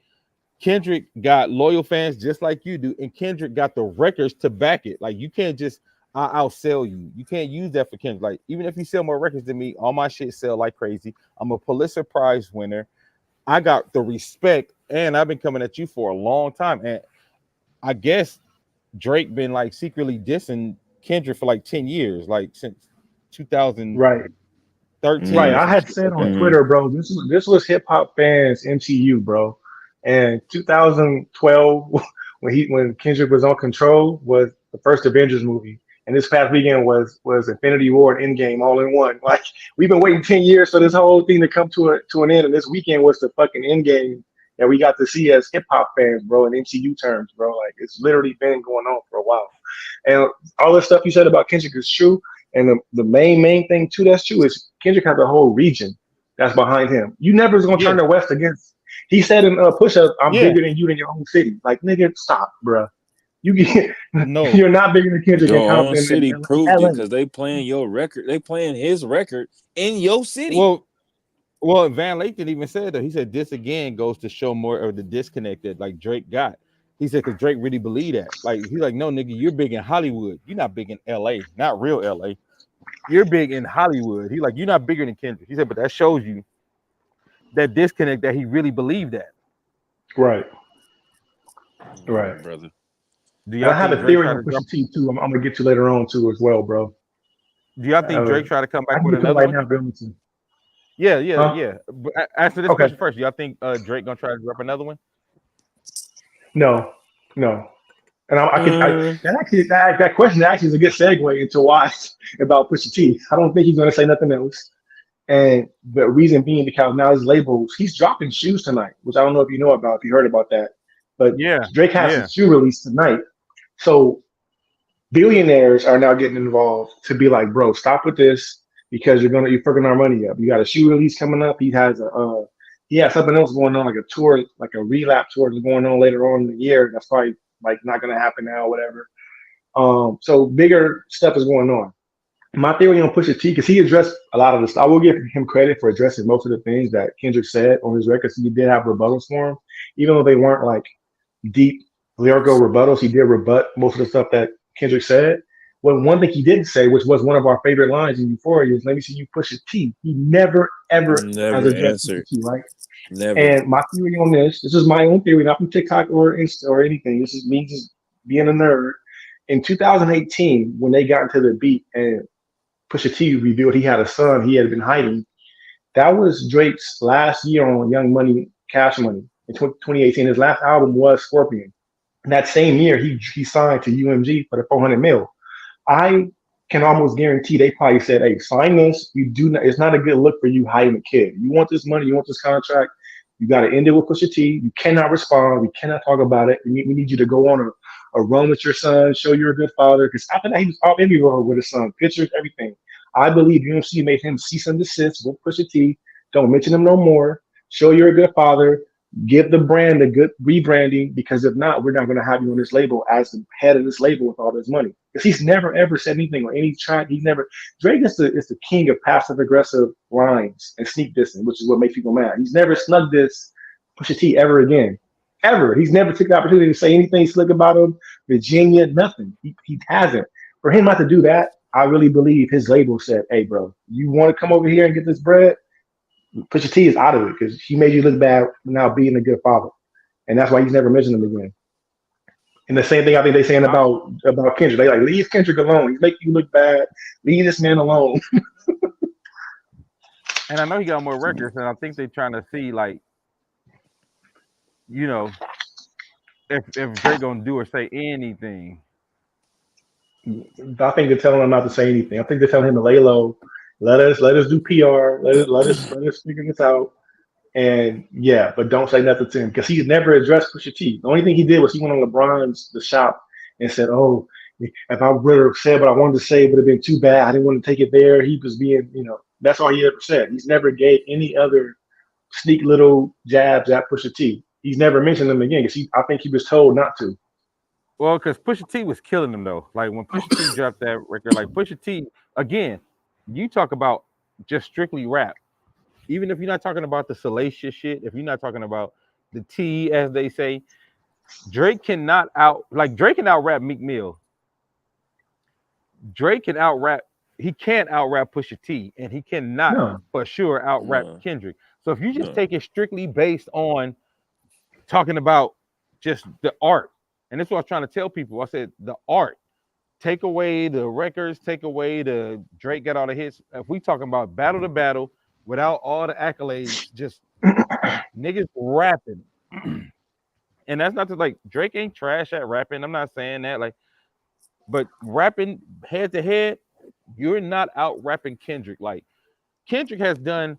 Kendrick got loyal fans just like you do, and Kendrick got the records to back it. Like you can't just I'll sell you. You can't use that for Kendrick. Like even if you sell more records than me, all my shit sell like crazy. I'm a Pulitzer Prize winner. I got the respect, and I've been coming at you for a long time. And I guess Drake been like secretly dissing Kendrick for like 10 years, like since 2013. Right. I had said on Twitter, bro, this was hip hop fans MCU, bro. And 2012, when Kendrick was on Control, was the first Avengers movie. And this past weekend was Infinity War and Endgame all in one. Like we've been waiting 10 years for this whole thing to come to an end. And this weekend was the fucking Endgame that we got to see as hip hop fans, bro, in MCU terms, bro. Like it's literally been going on for a while. And all the stuff you said about Kendrick is true. And the main thing too that's true is Kendrick has a whole region that's behind him. You never is gonna turn the West against. He said in Push Up, I'm bigger than you in your own city. Like nigga, stop, bro. You're not bigger than Kendrick. Your own city proved it because they playing your record. They playing his record in your city. Well, Van Lathan even said that. He said this again goes to show more of the disconnect that like Drake got. He said because Drake really believed that. Like he's like, no, nigga, you're big in Hollywood. You're not big in LA, not real LA. You're big in Hollywood. He's like, you're not bigger than Kendrick. He said, but that shows you that disconnect that he really believed that. Right, brother. I have a theory on Pusha T too. I'm gonna get to later on too as well, bro. Do y'all think Drake try to come back with another one? Yeah. But answer this question first. Do y'all think Drake gonna try to drop another one? No. And that question actually is a good segue into why about Pusha T. I don't think he's going to say nothing else. And the reason being because now his labels, he's dropping shoes tonight, which I don't know if you know about, if you heard about that. But Yeah, Drake has yeah. his shoe release tonight. So billionaires are now getting involved to be like, bro, stop with this because you're fucking our money up. You got a shoe release coming up. He has something else going on, like a tour, like a relapse tour that's going on later on in the year. That's probably like not gonna happen now, whatever. So bigger stuff is going on. My theory on Pusha T, because he addressed a lot of this. I will give him credit for addressing most of the things that Kendrick said on his records. He did have rebuttals for him, even though they weren't like deep lyrical rebuttals. He did rebut most of the stuff that Kendrick said. Well, one thing he didn't say, which was one of our favorite lines in Euphoria, is "Let me see you push a T." He never ever has Never addressed Pusha answered. T, right? Never. And my theory on this is my own theory, not from TikTok or Insta or anything. This is me just being a nerd. In 2018, when they got into the beat and Pusha T revealed he had a son he had been hiding, that was Drake's last year on Young Money, Cash Money. In 2018, his last album was Scorpion. And that same year, he signed to UMG for the 400 mil. I can almost guarantee they probably said, "Hey, sign this. You do not. It's not a good look for you hiding a kid. You want this money. You want this contract. You got to end it with Pusha T. You cannot respond. We cannot talk about it. We need you to go on a run with your son. Show you're a good father." Because after that, he was all everywhere with his son, pictures, everything. I believe UMC made him cease and desist with Pusha T. Don't mention him no more. Show you're a good father. Give the brand a good rebranding, because if not, we're not going to have you on this label as the head of this label with all this money. Because he's never ever said anything on any track. He's never. Drake is the king of passive aggressive lines and sneak dissing, which is what makes people mad. He's never snug this Pusha T ever again, ever. He's never took the opportunity to say anything slick about him. Virginia, nothing. He hasn't. For him not to do that, I really believe his label said, "Hey, bro, you want to come over here and get this bread? Pusha T is out of it because he made you look bad now being a good father," and that's why he's never mentioned him again. And the same thing I think they're saying about Kendrick. They like, leave Kendrick alone. He's making you look bad. Leave this man alone. And I know he got more records, and I think they're trying to see, like, you know, if Drake gonna do or say anything. I think they're telling him not to say anything. I think they're telling him to lay low. Let us do PR. Let us figure this out. And yeah, but don't say nothing to him because he's never addressed Pusha T. The only thing he did was he went on LeBron's The Shop and said, "Oh, if I would have said what I wanted to say, it would have been too bad. I didn't want to take it there." He was being, that's all he ever said. He's never gave any other sneak little jabs at Pusha T. He's never mentioned them again because I think he was told not to. Well, because Pusha T was killing him though. Like when Pusha T dropped that record, like Pusha T again, you talk about just strictly rap. Even if you're not talking about the salacious shit, if you're not talking about the T, as they say, Drake can out rap Meek Mill. Drake can out rap. He can't out rap Pusha T, and he cannot for sure out rap Kendrick. So if you just take it strictly based on talking about just the art, and that's what I was trying to tell people. I said the art. Take away the records, take away the Drake got all the hits. If we talking about battle to battle without all the accolades, just niggas rapping. And that's not to like Drake ain't trash at rapping. I'm not saying that, like, but rapping head to head, you're not out rapping Kendrick. Like Kendrick has done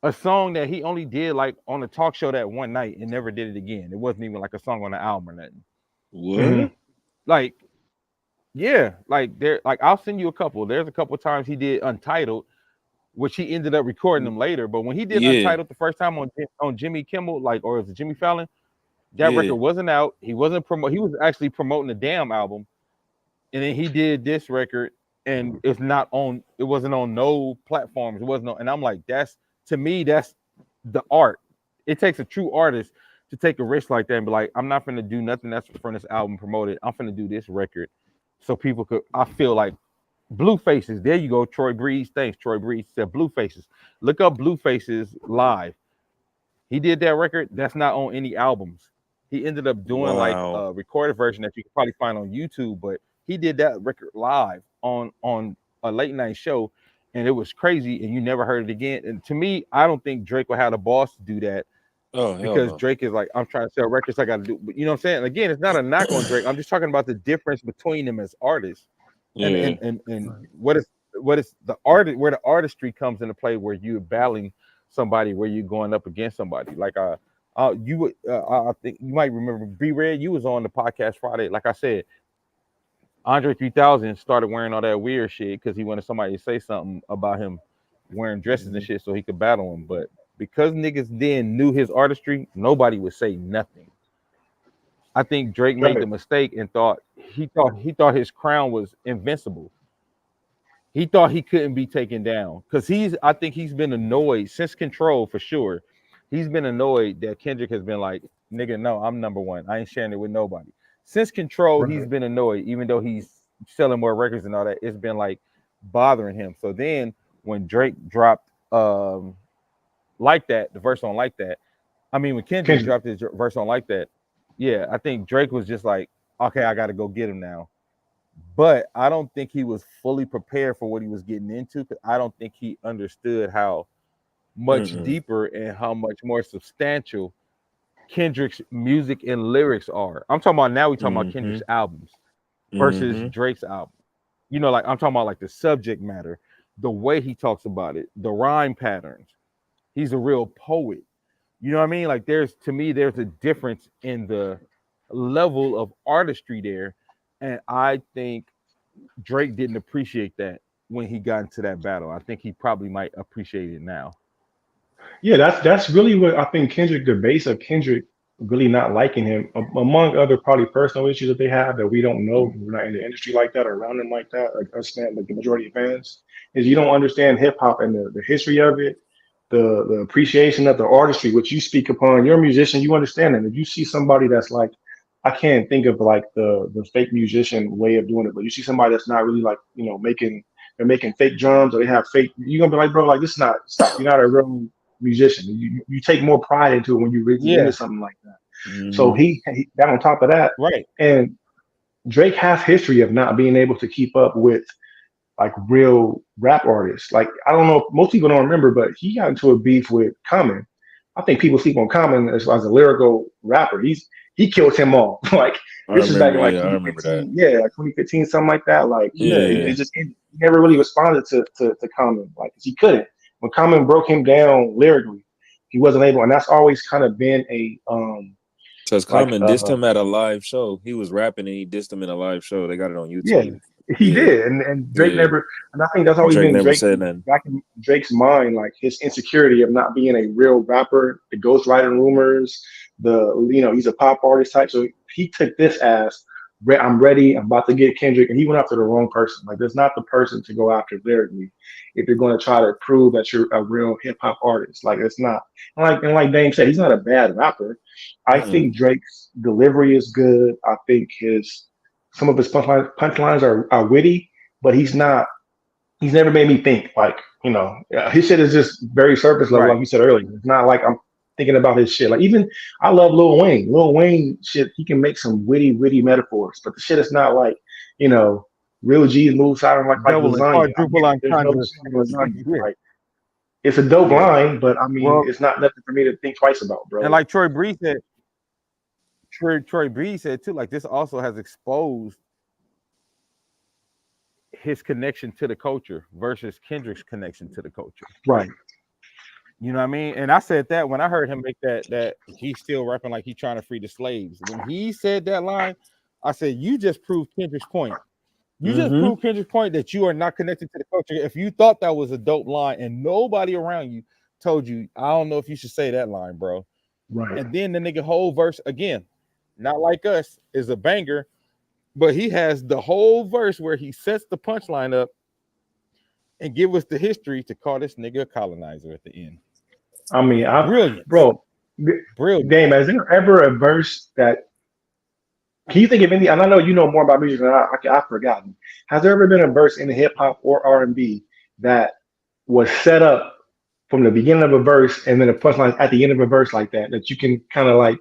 a song that he only did like on a talk show that one night and never did it again. It wasn't even like a song on the album or nothing. What? Like, yeah, like I'll send you a couple. There's a couple times he did Untitled, which he ended up recording them later. But when he did Untitled the first time on Jimmy Kimmel, like, or is it Jimmy Fallon? That record wasn't out. He wasn't he was actually promoting the damn album. And then he did this record, and it wasn't on no platforms. It wasn't on, and I'm like, to me, that's the art. It takes a true artist to take a risk like that and be like, I'm not gonna do nothing that's from this album promoted. I'm gonna do this record so people could. I feel like Blue Faces. There you go, Troy Breeze. Thanks, Troy Breeze said Blue Faces. Look up Blue Faces live. He did that record. That's not on any albums. He ended up doing like a recorded version that you can probably find on YouTube, but he did that record live on a late night show, and it was crazy, and you never heard it again. And to me, I don't think Drake would have the balls to do that Oh hell because no. Drake is like, I'm trying to sell records, I got to do. But you know what I'm saying? Again, it's not a knock on Drake. I'm just talking about the difference between them as artists, and Yeah. and what is the art, where the artistry comes into play, where you're battling somebody, where you're going up against somebody. Like you would, I think you might remember B Red. You was on the podcast Friday. Like I said, Andre 3000 started wearing all that weird shit because he wanted somebody to say something about him wearing dresses and shit so he could battle him. But because niggas then knew his artistry, nobody would say nothing. I think Drake made Right. the mistake and thought his crown was invincible. He thought he couldn't be taken down because I think he's been annoyed since Control for sure. He's been annoyed that Kendrick has been like, nigga, no, I'm number one. I ain't sharing it with nobody. Since Control, Right. he's been annoyed, even though he's selling more records and all that. It's been like bothering him. So then when Drake dropped Like That, the verse on Like That, I mean, when Kendrick dropped his verse on Like That, yeah, I think Drake was just like, okay, I got to go get him now. But I don't think he was fully prepared for what he was getting into, because I don't think he understood how much deeper and how much more substantial Kendrick's music and lyrics are. I'm talking about now, we're talking about Kendrick's albums versus Drake's album. You know, like I'm talking about like the subject matter, the way he talks about it, the rhyme patterns. He's a real poet. You know what I mean? Like there's a difference in the level of artistry there. And I think Drake didn't appreciate that when he got into that battle. I think he probably might appreciate it now. Yeah, that's really what I think Kendrick, the base of Kendrick really not liking him, among other probably personal issues that they have that we don't know. We're not in the industry like that or around him like that, like us like the majority of fans, is you don't understand hip hop and the history of it, the appreciation of the artistry, which you speak upon. You're a musician, you understand it. If you see somebody that's like, I can't think of like the fake musician way of doing it, but you see somebody that's not really like, they're making fake drums or they have fake, you're gonna be like, bro, like this is not, stop. You're not a real musician. You take more pride into it when you're really into something like that. So he got on top of that. Right. And Drake has history of not being able to keep up with like real rap artists. Like, I don't know, most people don't remember, but he got into a beef with Common. I think people sleep on Common as a lyrical rapper. He killed him all. Like, this is back in like 2015. Yeah, like 2015, something like that. Like, he never really responded to Common. Like, he couldn't. When Common broke him down lyrically, he wasn't able, and that's always kind of been a because Common dissed him at a live show. He was rapping and he dissed him in a live show. They got it on YouTube. Yeah, he did, and Drake never. And I think that's always been Drake back in Drake's mind, like his insecurity of not being a real rapper, the ghostwriting rumors, he's a pop artist type. So he took this as, I'm ready, I'm about to get Kendrick, and he went after the wrong person. Like, there's not the person to go after lyrically if you're going to try to prove that you're a real hip hop artist. Like, it's not. And like Dame said, he's not a bad rapper. I think Drake's delivery is good. I think some of his punchlines are witty, but he's never made me think. Like, his shit is just very surface level, like you said earlier. It's not like I'm thinking about his shit. Like, even I love Lil Wayne. Lil Wayne shit, he can make some witty metaphors, but the shit is not like, real G's move sounding like lasagna. Like, it's a dope line, but I mean, it's not nothing for me to think twice about, bro. And like Troy Breeze said too, like, this also has exposed his connection to the culture versus Kendrick's connection to the culture. Right. You know what I mean? And I said that when I heard him make that he's still rapping like he's trying to free the slaves. When he said that line, I said, you just proved Kendrick's point. You just proved Kendrick's point that you are not connected to the culture. If you thought that was a dope line and nobody around you told you, I don't know if you should say that line, bro. Right. And then the nigga whole verse, again, Not Like Us, is a banger, but he has the whole verse where he sets the punchline up and give us the history to call this nigga a colonizer at the end. I mean, brilliant. Dame, is there ever a verse that, can you think of any, and I know you know more about music than I've forgotten. Has there ever been a verse in hip hop or R&B that was set up from the beginning of a verse and then a punchline at the end of a verse like that you can kind of like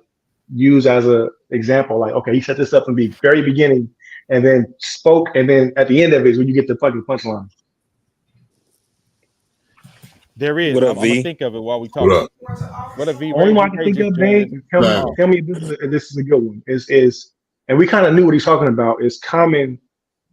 use as a example? Like, okay, he set this up from the very beginning and then spoke, and then at the end of it is when you get the fucking punchline. There is. What And up, I'm gonna V? think of it while we What talking. up? What a V Only Ray. one V I can Ray think just of, joined babe, us. and tell me, Dang. tell me if this is a good one. Is and we kind of knew what he's talking about. Is Common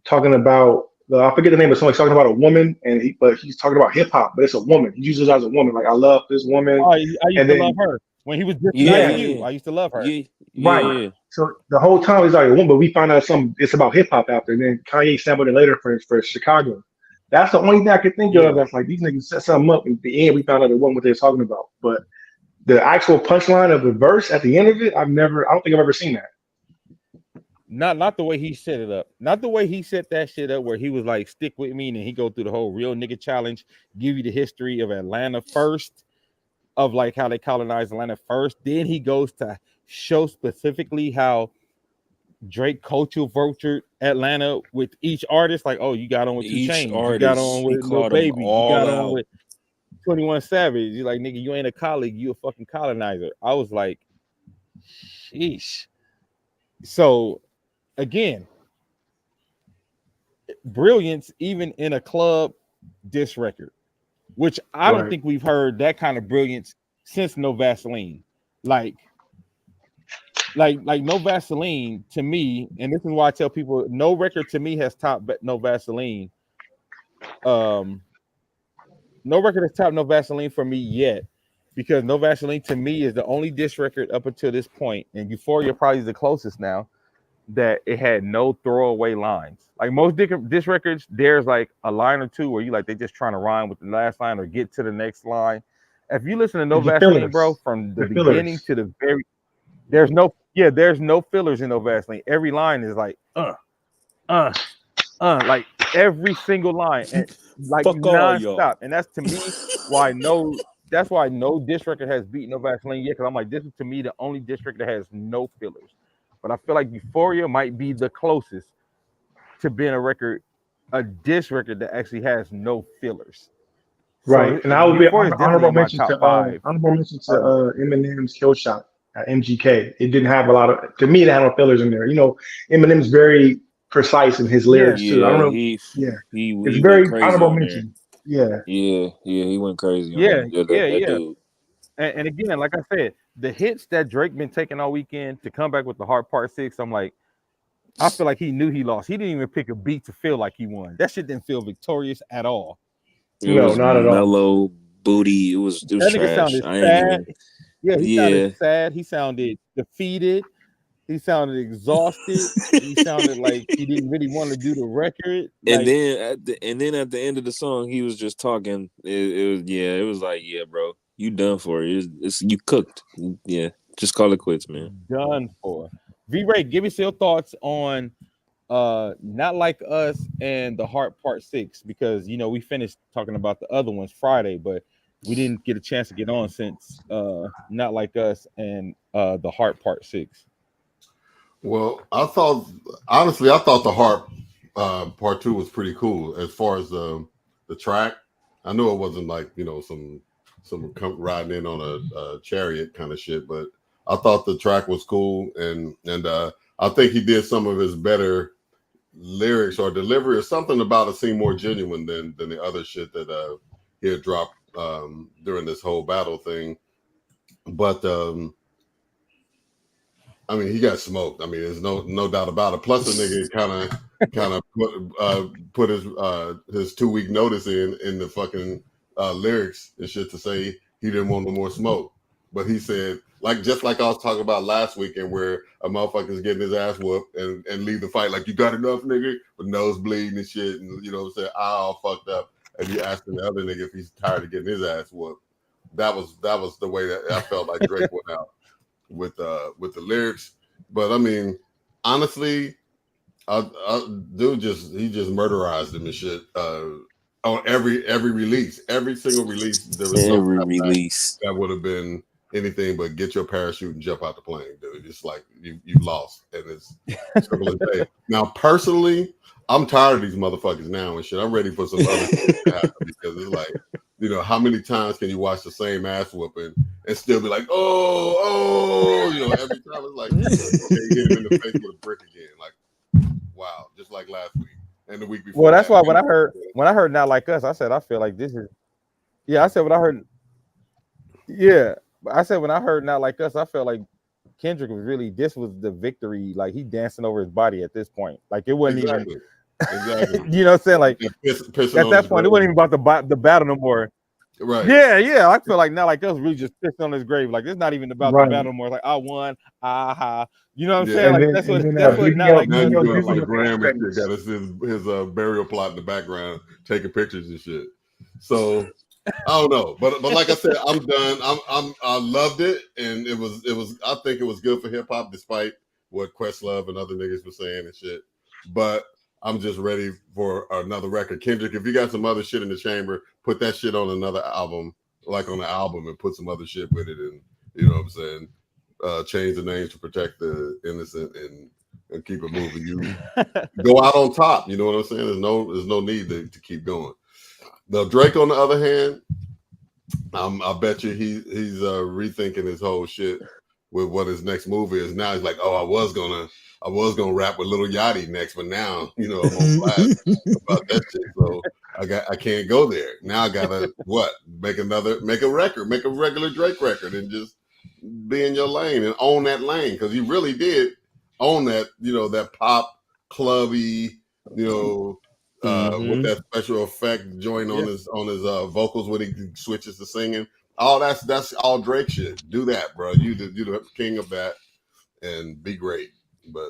talking about I forget the name of the song. He's talking about a woman, but he's talking about hip hop, but it's a woman. He uses her as a woman. Like I love this woman, Oh, I used and to love then her when he was just nice to yeah, you. I used to love her. Yeah, right. yeah. So the whole time he's like a woman, but we find out it's about hip hop after. And then Kanye sampled it later for Chicago. That's the only thing I could think Yeah. of. That's like these niggas set something up. In the end, we found out it wasn't what they were talking about. But the actual punchline of the verse at the end of it, I don't think I've ever seen that. Not the way he set it up. Not the way he set that shit up where he was like, stick with me, and he go through the whole real nigga challenge, give you the history of Atlanta first, of like how they colonized Atlanta first. Then he goes to show specifically how Drake culture vultured Atlanta with each artist. Like, oh, you got on with 2 Each Chainz, you got on artist, he with Lil called them Baby, you all got on out. with 21 Savage. You're like, nigga, you ain't a colleague, you a fucking colonizer. I was like, sheesh. So again, brilliance even in a club diss record, which I don't Right. think we've heard that kind of brilliance since No Vaseline. Like No Vaseline to me, and this is why I tell people no record to me has topped No Vaseline. No record has topped No Vaseline for me yet, because No Vaseline to me is the only diss record up until this point, and Euphoria probably is the closest now, that it had no throwaway lines. Like most diss records, there's like a line or two where you like they just trying to rhyme with the last line or get to the next line. If you listen to No The Vaseline, bro, fillers. from the The beginning fillers. to the very, there's no fillers in No Vaseline. Every line is like like every single line, and like Fuck all y'all. nonstop. And that's to me that's why no diss record has beat No Vaseline yet, because I'm like, this is to me the only diss record that has no fillers. But I feel like Euphoria might be the closest to being a diss record that actually has no fillers. Right. So And I would be Euphoria is definitely honorable in my mention to top 5. Eminem's Kill Shot at MGK. It didn't have a lot of, to me, it had no fillers in there. Eminem's very precise in his Yeah, lyrics too. I don't Yeah, know. Yeah. It's he went very crazy honorable on there. mention. Yeah. Yeah, he went crazy on yeah, that. Yeah, yeah, that yeah. dude. And again, like I said, the hits that Drake been taking all weekend to come back with the Heart Part 6, I'm like, I feel like he knew he lost. He didn't even pick a beat to feel like he won. That shit didn't feel victorious at all. It No, was not at all. mellow booty. It was That nigga trash. sounded I ain't sad. even. Yeah, he Yeah. sounded sad. He sounded defeated. He sounded exhausted. He sounded like he didn't really want to do the record. And Like, then at the end of the song, he was just talking. It was like, yeah, bro, you done for it. It's you cooked. Yeah, just call it quits, man. done for. V Ray, give us your thoughts on Not Like Us and the Heart Part 6, because we finished talking about the other ones Friday, but we didn't get a chance to get on since Not Like Us and the Heart Part 6. Well, I thought the Harp part 2 was pretty cool as far as the track. I know it wasn't like some riding in on a chariot kind of shit, but I thought the track was cool, and I think he did some of his better lyrics or delivery or something about it seemed more genuine than the other shit that he had dropped during this whole battle thing. But I mean, he got smoked. I mean, there's no doubt about it. Plus, the nigga kind of put his 2 week notice in the fucking lyrics and shit to say he didn't want no more smoke. But he said, just like I was talking about last weekend, where a motherfucker's getting his ass whooped and leave the fight like, you got enough, nigga, with nose bleeding and shit, and say I all fucked up, and you asking the other nigga if he's tired of getting his ass whooped. That was the way that I felt like Drake went out with the lyrics. But I mean, honestly, dude just murderized him and shit on every release. Every single release there was Every something release that would have been anything but get your parachute and jump out the plane, dude. It's like you lost, and it's simple as day. Now, personally, I'm tired of these motherfuckers now and shit. I'm ready for some other shit to happen, because it's like, how many times can you watch the same ass whooping and still be like, oh, every time it's like, okay, hit him in the face with a brick again. Like, wow, just like last week and the week before. Well, that's why when I heard Not Like Us, I said I feel like this is Yeah, I said when I heard. Yeah, I said when I heard "Not Like Us," I felt like Kendrick was really. This was the victory. Like he dancing over his body at this point. Like it wasn't even. Exactly. Exactly. You know what I'm saying? Like Pissing at on his that point, it wasn't grave. even about the battle no more. Right. Yeah. I feel like "Not Like Us" really just pissed on his grave. Like it's not even about the Right. battle no more. Like I won. Aha. You know what I'm Yeah. saying? And Like then that's and what then that's what "Not Like Now Us" you video doing felt for the like. gram and shit. Got famous. his burial plot in the background, taking pictures and shit. So I don't know, but like I said, I'm done. I loved it, and it was. I think it was good for hip hop, despite what Questlove and other niggas were saying and shit. But I'm just ready for another record. Kendrick, if you got some other shit in the chamber, put that shit on another album, like on the album, and put some other shit with it, and you know what I'm saying. Change the names to protect the innocent and keep it moving. You go out on top. You know what I'm saying? There's no need to keep going. Now Drake, on the other hand, I bet you he's rethinking his whole shit with what his next movie is. Now he's like, oh, I was gonna rap with Lil Yachty next, but now I'm on blast about that shit. So I can't go there. Now I gotta make a record, make a regular Drake record, and just be in your lane and own that lane, because he really did own that, that pop clubby, with that special effect joint on his vocals when he switches to singing. All that's all Drake shit. Do that, bro. You the king of that, and be great. But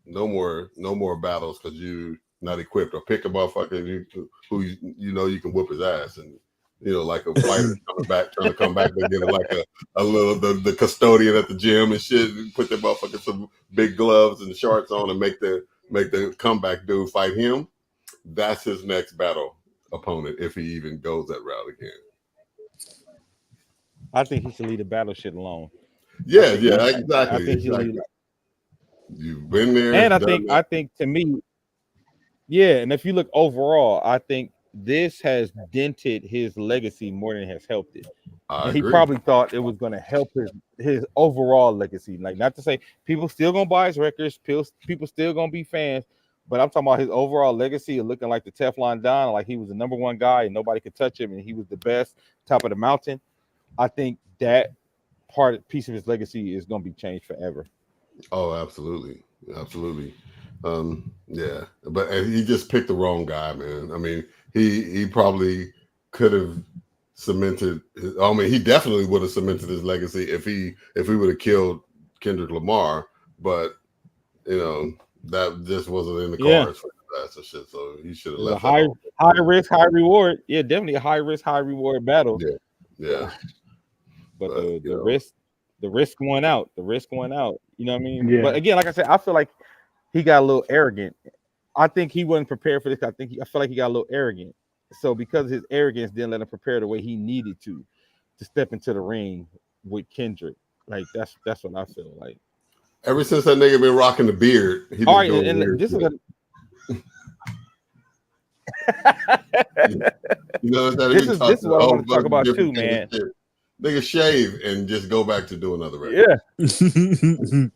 no more battles because you not equipped. Or pick a motherfucker who you can whoop his ass, and like a fighter trying to come back, they get like a little the custodian at the gym and shit, and put the motherfucker some big gloves and shorts on and make the comeback dude fight him. That's his next battle opponent if he even goes that route again. I think he should leave the battle shit alone. Yeah, exactly. I think exactly. You've been there, and I think to me, yeah. And if you look overall, I think this has dented his legacy more than it has helped it. And he probably thought it was going to help his overall legacy. Like, not to say people still gonna buy his records, people still gonna be fans, but I'm talking about his overall legacy of looking like the Teflon Don, like he was the number one guy and nobody could touch him, and he was the best, top of the mountain. I think that piece of his legacy is gonna be changed forever. Oh, absolutely. Yeah, but he just picked the wrong guy, man. I mean, he probably could have cemented. He definitely would have cemented his legacy if he would have killed Kendrick Lamar. But that just wasn't in the cards for that and shit. So he should have left. A high risk, high reward. Yeah, definitely a high risk, high reward battle. Yeah. But the risk went out. You know what I mean? Yeah. But again, like I said, I feel like he got a little arrogant. I think he wasn't prepared for this. I feel like he got a little arrogant. So because of his arrogance didn't let him prepare the way he needed to step into the ring with Kendrick. Like that's what I feel like. Ever since that nigga been rocking the beard, he been doing and this shit. This is what I want to talk about too, man. Nigga shave and just go back to doing other records. Yeah.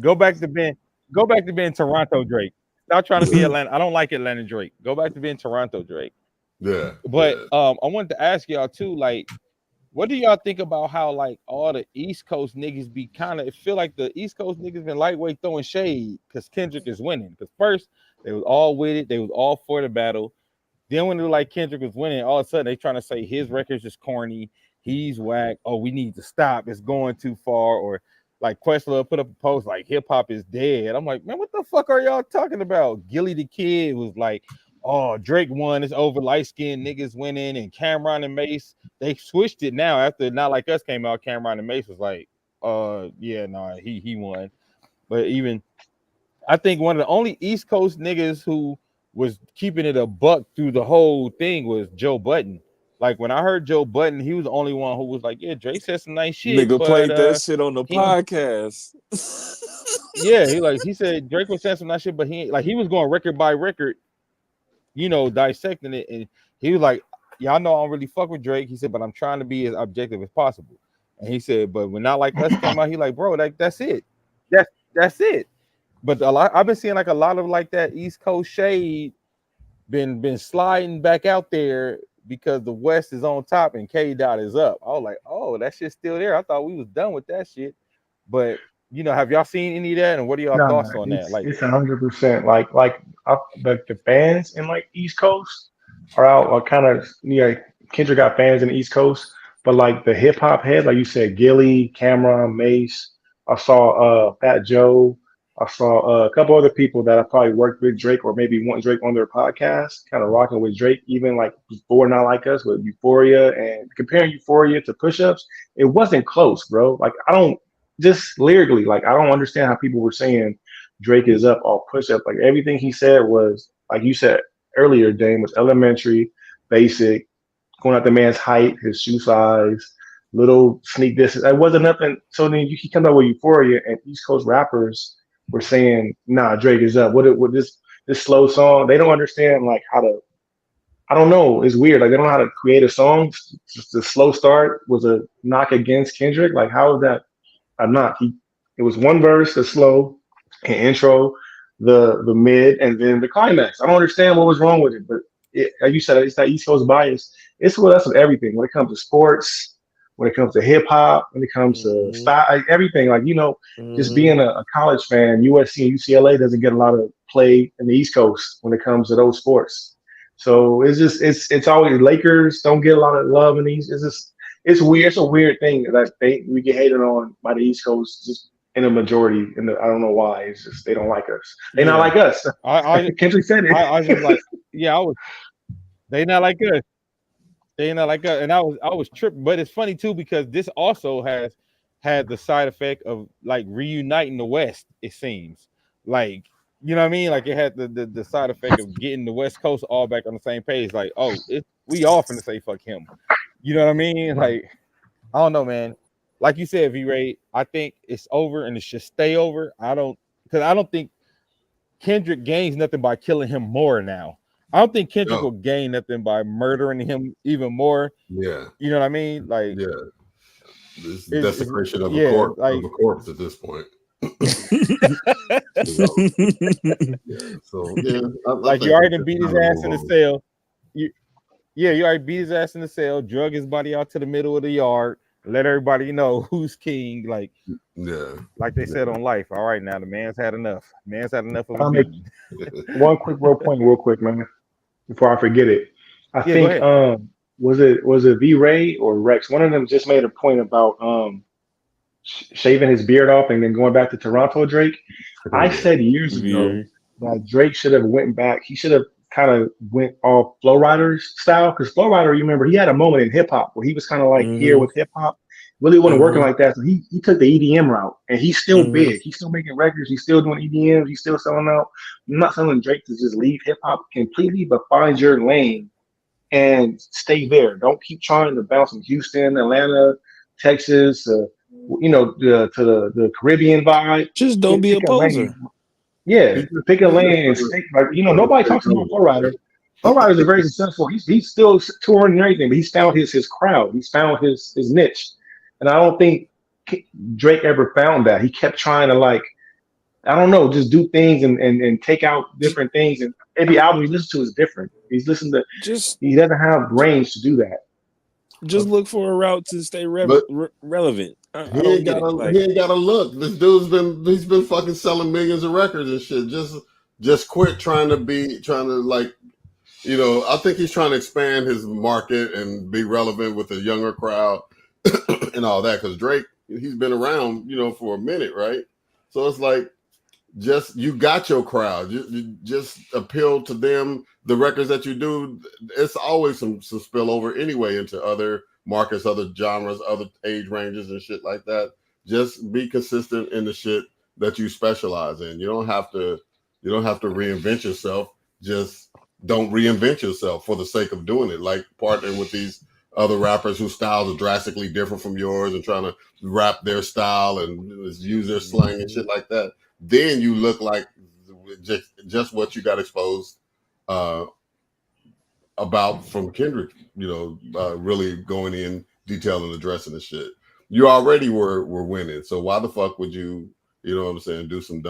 Go back to being Toronto Drake. Stop trying to be Atlanta. I don't like Atlanta Drake. Go back to being Toronto Drake. Yeah. But I wanted to ask y'all too, like, what do y'all think about how like all the East Coast niggas be it feel like the East Coast niggas been lightweight throwing shade because Kendrick is winning. Because first they was all with it, they was all for the battle. Then when they were like Kendrick was winning, all of a sudden they trying to say his record's just corny, he's whack. Oh, we need to stop. It's going too far. Or like Questlove put up a post like hip hop is dead. I'm like, man, what the fuck are y'all talking about? Gilly the Kid was like, oh, Drake won. It's over. Light skinned niggas winning. And Cameron and Mace, they switched it now after Not Like Us came out. Cameron and Mace was like, he won. But even I think one of the only East Coast niggas who was keeping it a buck through the whole thing was Joe Budden. Like when I heard Joe Budden, he was the only one who was like, yeah, Drake said some nice shit. Nigga played that shit on the podcast. Yeah, he said Drake was saying some nice shit, but he was going record by record, dissecting it, and he was like, y'all know I don't really fuck with Drake. He said, but I'm trying to be as objective as possible. And he said, but when Not Like Us came out, he like, bro, that's it. That's it. But I've been seeing like a lot of like that East Coast shade been sliding back out there because the West is on top and Kdot is up. I was like, oh, that shit's still there. I thought we was done with that shit. But have y'all seen any of that? And what are y'all Nah, thoughts on that? Like, it's 100%. The fans in like East Coast are out, are kind of Kendrick got fans in the East Coast, but like the hip hop heads, like you said, Gilly, Cameron, Mace. I saw Fat Joe. I saw a couple other people that I probably worked with Drake or maybe want Drake on their podcast, kind of rocking with Drake, even like before Not Like Us with Euphoria, and comparing Euphoria to Push Ups, it wasn't close, bro. Like I don't just lyrically, like I don't understand how people were saying Drake is up all Push Up. Like everything he said was, like you said earlier, Dame, was elementary, basic, going out the man's height, his shoe size, little sneak distance. It wasn't nothing. So then he comes out with Euphoria, and East Coast rappers were saying, "Nah, Drake is up." What this slow song? They don't understand like how to. I don't know. It's weird. Like they don't know how to create a song. Just the slow start was a knock against Kendrick. Like how is that a knock? It was one verse, the slow, an intro, the mid, and then the climax. I don't understand what was wrong with it, but like you said, it's that East Coast bias. It's with us with everything. When it comes to sports, when it comes to hip hop, when it comes to style, like everything. Like just being a college fan, USC and UCLA doesn't get a lot of play in the East Coast when it comes to those sports. So it's always Lakers don't get a lot of love in these. It's weird. It's a weird thing that we get hated on by the East Coast just in a majority. And I don't know why. It's just they don't like us. They not like us. Kendrick said it. I was just like, they not like us. They not like us. And I was tripping. But it's funny too because this also has had the side effect of like reuniting the West. It seems like. You know what I mean? Like it had the side effect of getting the West Coast all back on the same page. Like, oh, we all finna say fuck him. You know what I mean? Like, I don't know, man. Like you said, V-Ray, I think it's over and it should stay over. I don't think Kendrick gains nothing by killing him more now. I don't think Kendrick will gain nothing by murdering him even more. Yeah. You know what I mean? Like, this desecration of a corpse at this point. Like you already beat his ass in the cell. You already beat his ass in the cell, drug his body out to the middle of the yard, let everybody know who's king. Like they said on Life. All right, now the man's had enough. Man's had enough of it. One real quick, man, before I forget it. I think was it V-Ray or Rex? One of them just made a point about shaving his beard off and then going back to Toronto Drake. I said years ago that Drake should have went back. He should have kind of went off Flow Rider's style because Flow Rider, you remember, he had a moment in hip hop where he was kind of like here with hip hop. Really wasn't working like that. So he took the EDM route and he's still big. He's still making records. He's still doing EDMs. He's still selling out. I'm not telling Drake to just leave hip hop completely, but find your lane and stay there. Don't keep trying to bounce from Houston, Atlanta, Texas, to the Caribbean vibe. Just don't be a poser. Yeah, pick a lane and stick. Like nobody talks about Flow Rider. Flow Riders are very successful. He's still touring and everything, but he's found his crowd. He's found his niche, and I don't think Drake ever found that. He kept trying to just do things and take out different things. And every album he listens to is different. He doesn't have range to do that. Just look for a route to stay relevant. He ain't got to look. This dude's he's been fucking selling millions of records and shit. Just quit trying to I think he's trying to expand his market and be relevant with a younger crowd and all that. Because Drake, he's been around, for a minute, right? So it's like, you got your crowd. You just appeal to them. The records that you do, it's always some spillover anyway into other markets, other genres, other age ranges and shit like that. Just be consistent in the shit that you specialize in. You don't have to reinvent yourself. Just don't reinvent yourself for the sake of doing it. Like partnering with these other rappers whose styles are drastically different from yours and trying to rap their style and use their slang and shit like that. Then you look like just what you got exposed about from Kendrick, really going in detail and addressing the shit. You already were winning, so why the fuck would you You know what I'm saying? Do some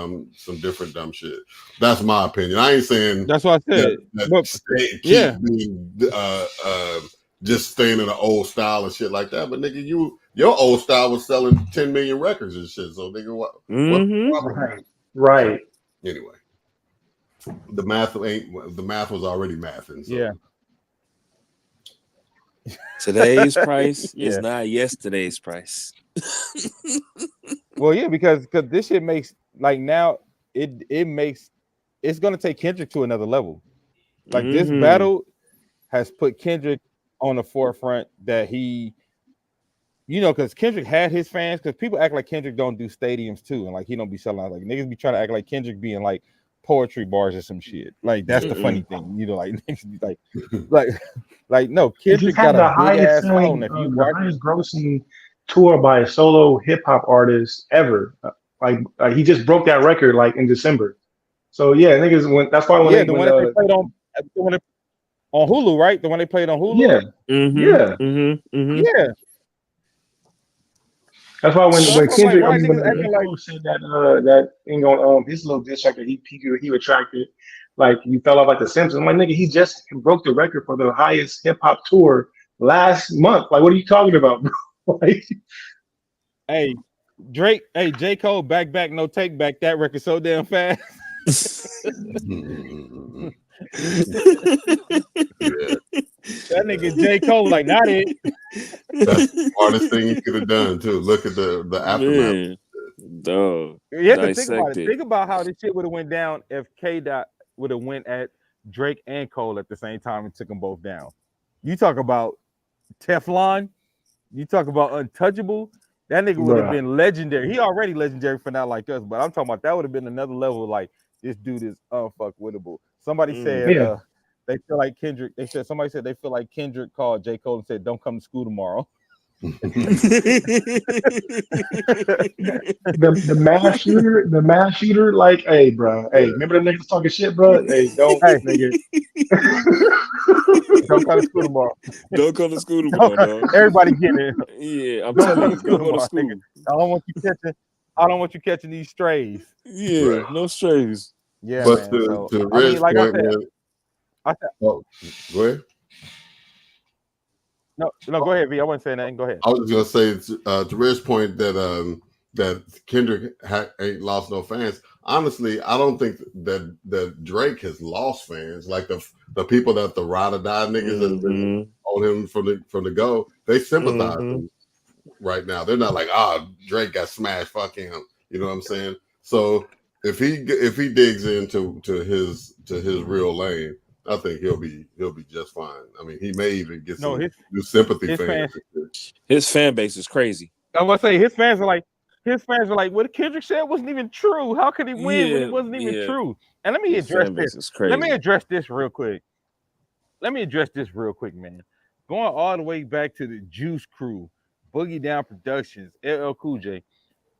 different dumb shit. That's my opinion. I ain't saying That's what I said. keep being just staying in an old style and shit like that. But nigga, your old style was selling 10 million records and shit. So nigga, what's the problem? Right. Anyway, the math was already mathing. So. Yeah. Today's price is not yesterday's price. Well, yeah, because this shit makes like now it's gonna take Kendrick to another level. Like this battle has put Kendrick on the forefront that he, because Kendrick had his fans, because people act like Kendrick don't do stadiums too, and like he don't be selling out. Like niggas be trying to act like Kendrick being like poetry bars or some shit. Like that's the funny thing, like niggas be like no, Kendrick got a big ass phone. If you the highest grossing tour by a solo hip hop artist ever. Like he just broke that record like in December. So yeah, niggas that's why when the one that they played on Hulu, right? The one they played on Hulu. Yeah. That's why when Kendrick when said that thing on his little diss track that he retracted, like you fell off like the Simpsons. I'm like, nigga, he just broke the record for the highest hip hop tour last month. Like, what are you talking about, bro? Like, hey, Drake, J. Cole, back, no take back. That record so damn fast. That nigga J. Cole like not it. That's the smartest thing he could have done too. Look at the aftermath. Dog. You have to think about it. Think about how this shit would have went down if Kdot would have went at Drake and Cole at the same time and took them both down. You talk about Teflon. You talk about untouchable. That nigga would have been legendary. He already legendary for Not Like Us, but I'm talking about that would have been another level. Like this dude is unfuckwittable. Somebody said they feel like Kendrick. Somebody said they feel like Kendrick called J. Cole and said, "Don't come to school tomorrow." the mass shooter, like, hey, bro, hey, remember the niggas talking shit, bro? Hey, nigga. Don't come to school tomorrow. Don't come to school tomorrow, dog. Everybody get it. Yeah, I'm telling you, don't go to school. I don't want you catching these strays. Yeah, no strays. Yeah, but man. to Red's point, go ahead. No, go ahead, V. I wasn't saying that. Go ahead. I was just gonna say to Red's point that Kendrick ain't lost no fans. Honestly, I don't think that Drake has lost fans. Like the people that the ride or die niggas that have been on him from the go, they sympathize with him right now. They're not like, Drake got smashed, fuck him. You know what I'm saying? So if he digs into his real lane, I think he'll be just fine. I mean, he may even get some new sympathy fans. His fan base is crazy. I was gonna say his fans are like, what Kendrick said wasn't even true. How could he win when it wasn't even true? And let me address this. Let me address this real quick. Man. Going all the way back to the Juice Crew, Boogie Down Productions, LL Cool J.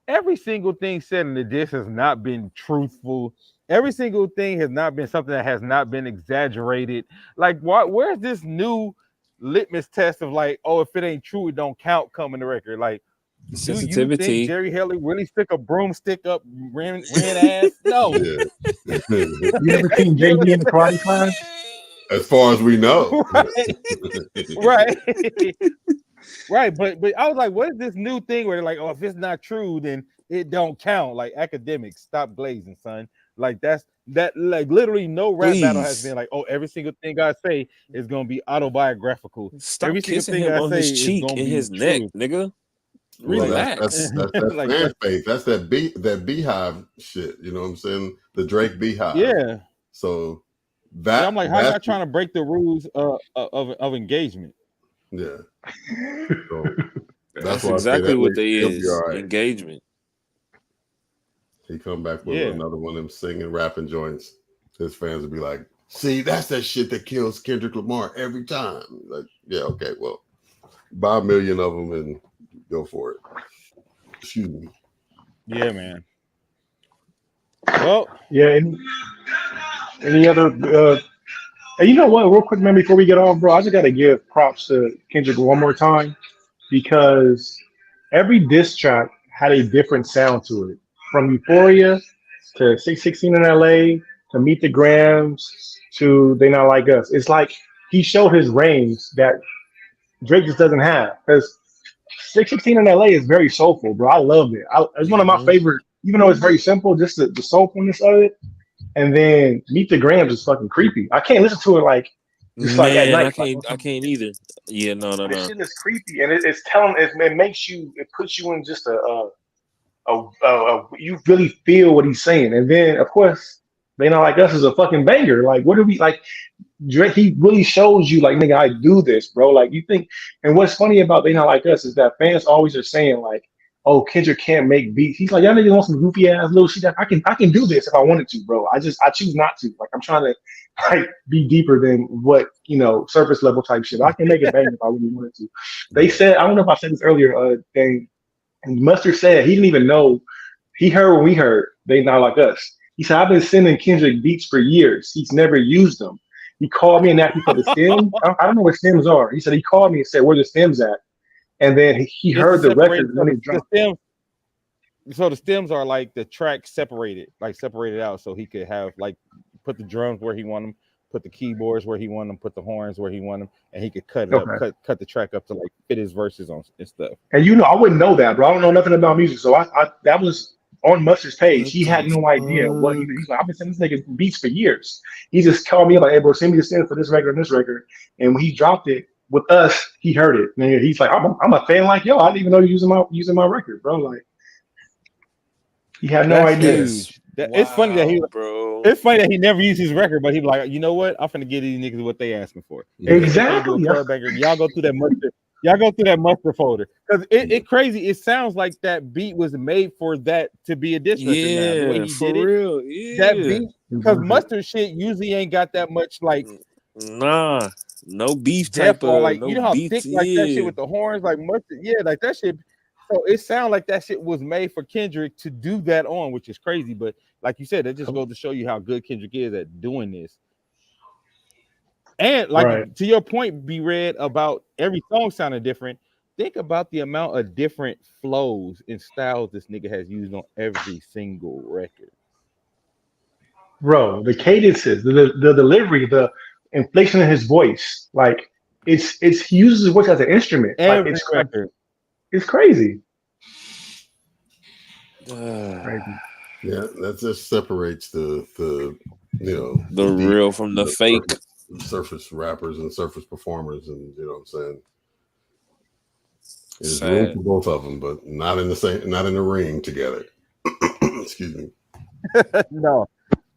Every single thing said in the diss has not been truthful. Every single thing has not been something that has not been exaggerated. Like, where's this new litmus test of like, if it ain't true, it don't count coming to record? Like, sensitivity. Do you think Jerry Haley really stick a broomstick up ran ass? No. You ever seen JD in the karate class? As far as we know. Right. Right. But I was like, what is this new thing where they're like, if it's not true, then it don't count? Like, academics, stop glazing, son. Like that like literally no rap battle has been like, every single thing I say is gonna be autobiographical. Stop every kissing single thing him I on say his cheek and his neck, nigga. Relax. That's like, fan faith. That's that beehive shit. You know what I'm saying? The Drake beehive. Yeah. So that I'm like, how y'all trying to break the rules of engagement? Yeah. So that's exactly what they is. Right. Engagement. He come back with another one of them singing, rapping joints. His fans would be like, see, that's that shit that kills Kendrick Lamar every time. Like, yeah, okay, well, buy 1 million of them and go for it. Excuse me. Yeah, man. Well, yeah. Any other? And you know what? Real quick, man, before we get off, bro, I just got to give props to Kendrick one more time because every diss track had a different sound to it. from Euphoria to 616 in LA to Meet the Grams to They Not Like Us. It's like he showed his range that Drake just doesn't have. Because 616 in LA is very soulful, bro. I love it. It's one of my favorite, even though it's very simple, just the soulfulness of it. And then Meet the Grams is fucking creepy. I can't listen to it like just like at Man, night. I can't either. Yeah, no. This shit is creepy, and it's telling. It makes you. It puts you in just you really feel what he's saying. And then of course, They Not Like Us is a fucking banger. Like, what do we like? Drake, he really shows you, like, nigga, I do this, bro. Like, you think, and what's funny about They Not Like Us is that fans always are saying, like, oh, Kendrick can't make beats. He's like, y'all niggas want some goofy ass little shit. I can do this if I wanted to, bro. I choose not to. Like, I'm trying to like be deeper than what, surface level type shit. I can make it bang if I really wanted to. They said, I don't know if I said this earlier, thing, and Mustard said he didn't even know. He heard when we heard They Not Like Us. He said, I've been sending Kendrick beats for years. He's never used them. He called me and asked me for the stems. I don't know what stems are. He said he called me and said, where the stems at? And then he heard the record when it dropped. So the stems are like the track separated out, so he could have like put the drums where he want them, put the keyboards where he want them, put the horns where he want them, and he could cut it up, cut the track up to like fit his verses on and stuff. And I wouldn't know that, bro. I don't know nothing about music, so I that was on Mustard's page. He had no idea what he's like. I've been sending this nigga beats for years. He just called me like, hey, bro, send me the stems for this record and this record. And when he dropped it with us, he heard it. And he's like, I'm a fan like yo. I didn't even know you're using my record, bro. Like, he had no idea. It's funny that bro. It's funny that he never used his record, but he be like, you know what? I'm finna give these niggas what they asking for. Exactly. Y'all go through that mustard. Y'all go through that mustard folder because it crazy. It sounds like that beat was made for that to be a diss record. Yeah, the way he for did real. It, yeah. that beat because mustard shit usually ain't got that much like. Nah, no beef type of like no you know how beats, thick like that shit with the horns like mustard. Yeah, like that shit. So it sounds like that shit was made for Kendrick to do that on, which is crazy. But like you said, it just goes to show you how good Kendrick is at doing this. And like to your point, be read about every song sounding different. Think about the amount of different flows and styles this nigga has used on every single record. Bro, the cadences, the delivery, the inflation in his voice, like he uses his voice as an instrument. Every like record. It's crazy. Crazy. Yeah, that just separates the real from the fake. Surface rappers and surface performers, and you know what I'm saying. There's room for both of them, but not in the ring together. Excuse me.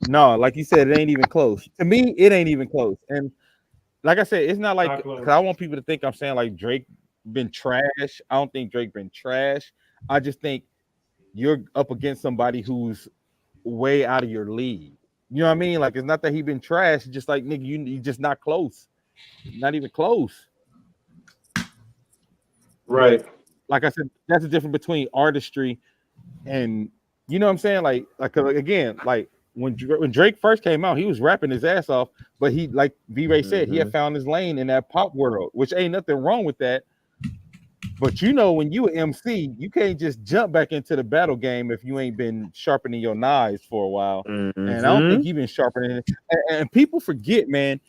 No, like you said, it ain't even close. To me, it ain't even close. And like I said, it's not like because I want people to think I'm saying like Drake been trash. I don't think Drake been trash. I just think you're up against somebody who's way out of your league. You know what I mean? Like, it's not that he been trash. It's just like, nigga, you just not close. Not even close. Right. But, like I said, that's the difference between artistry and, you know what I'm saying? Like again, like when Drake first came out, he was rapping his ass off, but he, like V-Ray said, he had found his lane in that pop world, which ain't nothing wrong with that. But when you an MC, you can't just jump back into the battle game if you ain't been sharpening your knives for a while. And I don't think you've been sharpening it. And people forget, man,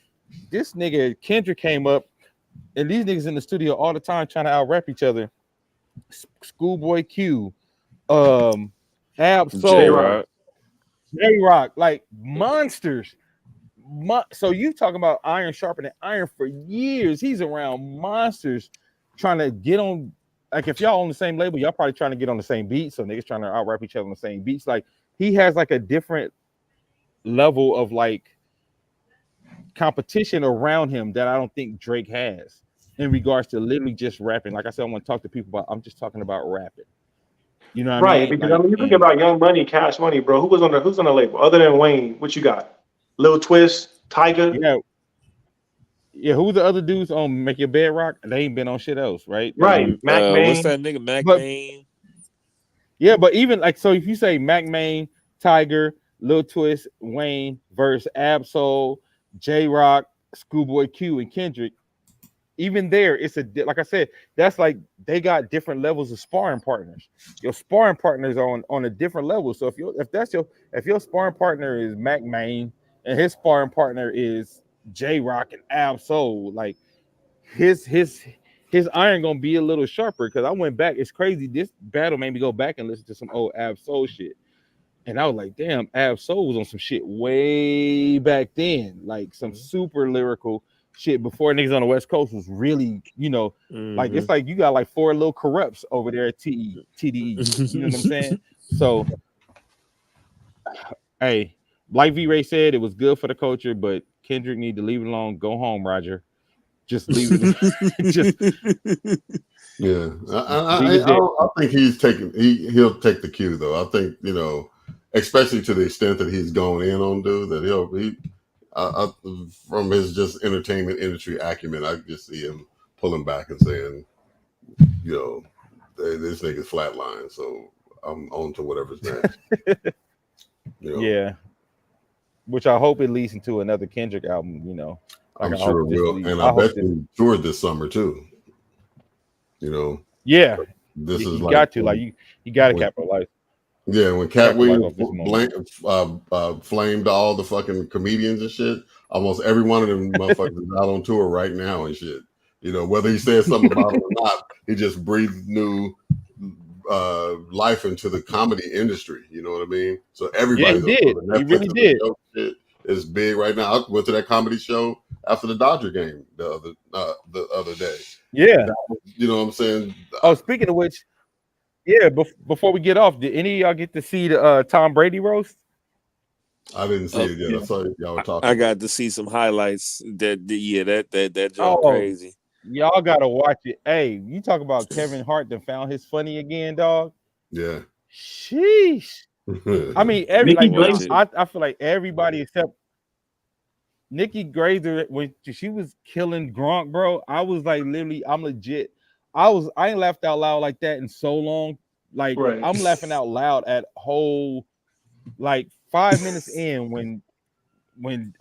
this nigga Kendrick came up, and these niggas in the studio all the time trying to out-rap each other. Schoolboy Q, Ab-Soul, J-Rock, like monsters. So you talking about iron sharpening iron for years. He's around monsters trying to get on, like if y'all on the same label, y'all probably trying to get on the same beat. So niggas trying to out rap each other on the same beats. Like he has like a different level of like competition around him that I don't think Drake has in regards to literally just rapping. Like I said, I want to talk to people about. I'm just talking about rapping. You know what I mean? Because you think about Young Money, Cash Money, bro. Who's on the label other than Wayne? What you got? Lil Twist, Tyga. Yeah, who the other dudes on Make Your Bed Rock? They ain't been on shit else, right? Right. Mac Main. What's that nigga? Mac Main. Yeah, but even like so, if you say Mac Main, Tiger, Lil Twist, Wayne versus Ab-Soul, J-Rock, Schoolboy Q, and Kendrick, even there, it's like I said, that's like they got different levels of sparring partners. Your sparring partners are on a different level. So if your sparring partner is Mac Main and his sparring partner is J Rock and Ab Soul, like his iron gonna be a little sharper. Because I went back, it's crazy. This battle made me go back and listen to some old Ab Soul shit. And I was like, damn, Ab Soul was on some shit way back then, like some super lyrical shit before niggas on the West Coast was really, like it's like you got like 4 little corrupts over there at TDE. You know what I'm saying? So, hey, like V-Ray said, it was good for the culture, but Kendrick need to leave it alone. Go home, Roger. Just leave it. Yeah, I think he'll take the cue though. I think especially to the extent that he's going in on dude, that from his just entertainment industry acumen, I just see him pulling back and saying, this nigga's flatline, so I'm on to whatever's next. Yeah, which I hope it leads into another Kendrick album. Like I'm sure it will, and I bet you toured this summer too. Yeah, this is you got to you got to capitalize. Yeah, when Cat Williams flamed all the fucking comedians and shit, almost every one of them motherfuckers is out on tour right now and shit. Whether he said something about it or not, he just breathed new life into the comedy industry. You know what I mean? So everybody did. He really did. Shit is big right now. I went to that comedy show after the Dodger game the other day. Yeah, you know what I'm saying? Oh, speaking of which, yeah. Before we get off, did any of y'all get to see the Tom Brady roast? I didn't see it yet. Yeah. I saw y'all were talking. I got to see some highlights. That joke crazy. Y'all gotta watch it. Hey, you talk about Kevin Hart that found his funny again, dog. Yeah. Sheesh. I mean, I feel like everybody except Nikki Glaser, when she was killing Gronk, bro, I was like, literally, I'm legit. I ain't laughed out loud like that in so long. Like, right. I'm laughing out loud at whole, like 5 minutes in when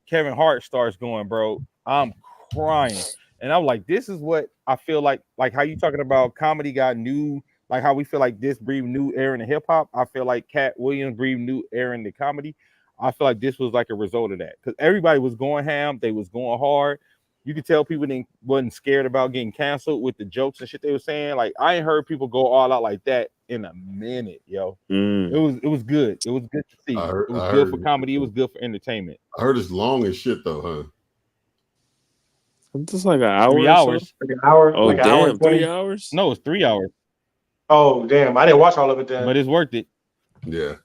Kevin Hart starts going, bro, I'm crying. And I'm like, this is what I feel like how you talking about comedy got new, like how we feel like this breathed new air in the hip hop. I feel like Cat Williams breathed new air in the comedy. I feel like this was like a result of that because everybody was going ham, they was going hard. You could tell people wasn't scared about getting canceled with the jokes and shit they were saying. Like I ain't heard people go all out like that in a minute, yo. It was good. It was good to see. It was good for comedy. It was good for entertainment. I heard it's long as shit though, huh? Just like an hour. 3 hours. Like an hour. Oh, like damn, an hour and 20? 3 hours? No, it's 3 hours. Oh, damn. I didn't watch all of it then. But it's worth it. Yeah.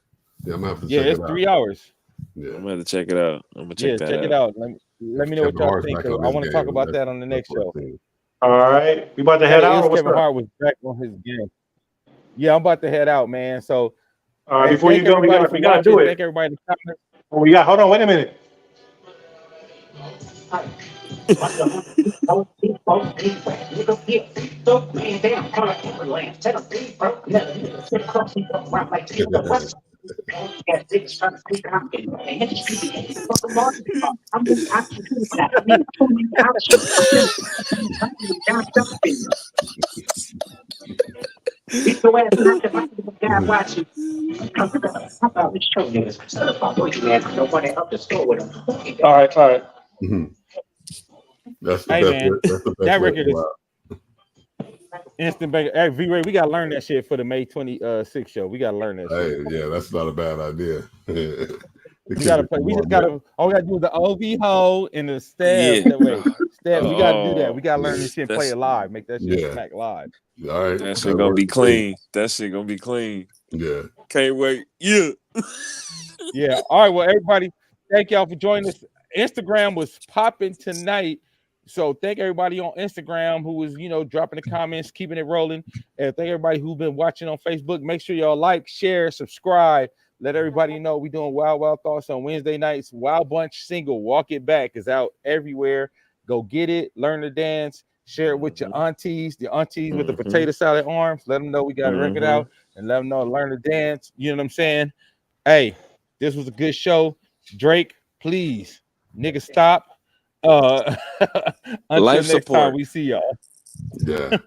Yeah, I'm gonna have to check it out. Yeah, it's 3 hours. Yeah. I'm gonna have to check it out. I'm gonna check that out. Check it out. Let me know what y'all think. I want to talk about that on the next show. All right. We about to head out? Kevin Hart was back on his game. Yeah, I'm about to head out, man. So all right, before you go, we gotta do it. Thank everybody in the comments. Oh, we got, hold on, wait a minute. All right. Mm-hmm. That's the hey best. man, that's the best that record is instant banger. Hey, V-Ray, we gotta learn that shit for the May 26th show. We gotta learn that shit. Yeah, that's not a bad idea. We gotta play. We just gotta. All we gotta do is the OVO and the stab. Yeah. We gotta do that. We gotta learn this shit. Play it live. Make that shit smack live. All right. That shit gonna be clean. That shit gonna be clean. Yeah. Can't wait. Yeah. Yeah. All right. Well, everybody, thank y'all for joining us. Instagram was popping tonight. So thank everybody on Instagram who was, dropping the comments, keeping it rolling. And thank everybody who's been watching on Facebook. Make sure y'all like, share, subscribe. Let everybody know we're doing Wild Wild Thoughts on Wednesday nights. Wild Bunch single, Walk It Back, is out everywhere. Go get it. Learn to dance. Share it with your aunties, the aunties with the potato salad arms. Let them know we got a record out and let them know learn to dance. You know what I'm saying? Hey, this was a good show. Drake, please, nigga, stop. Until Life next time support. we see y'all. Yeah.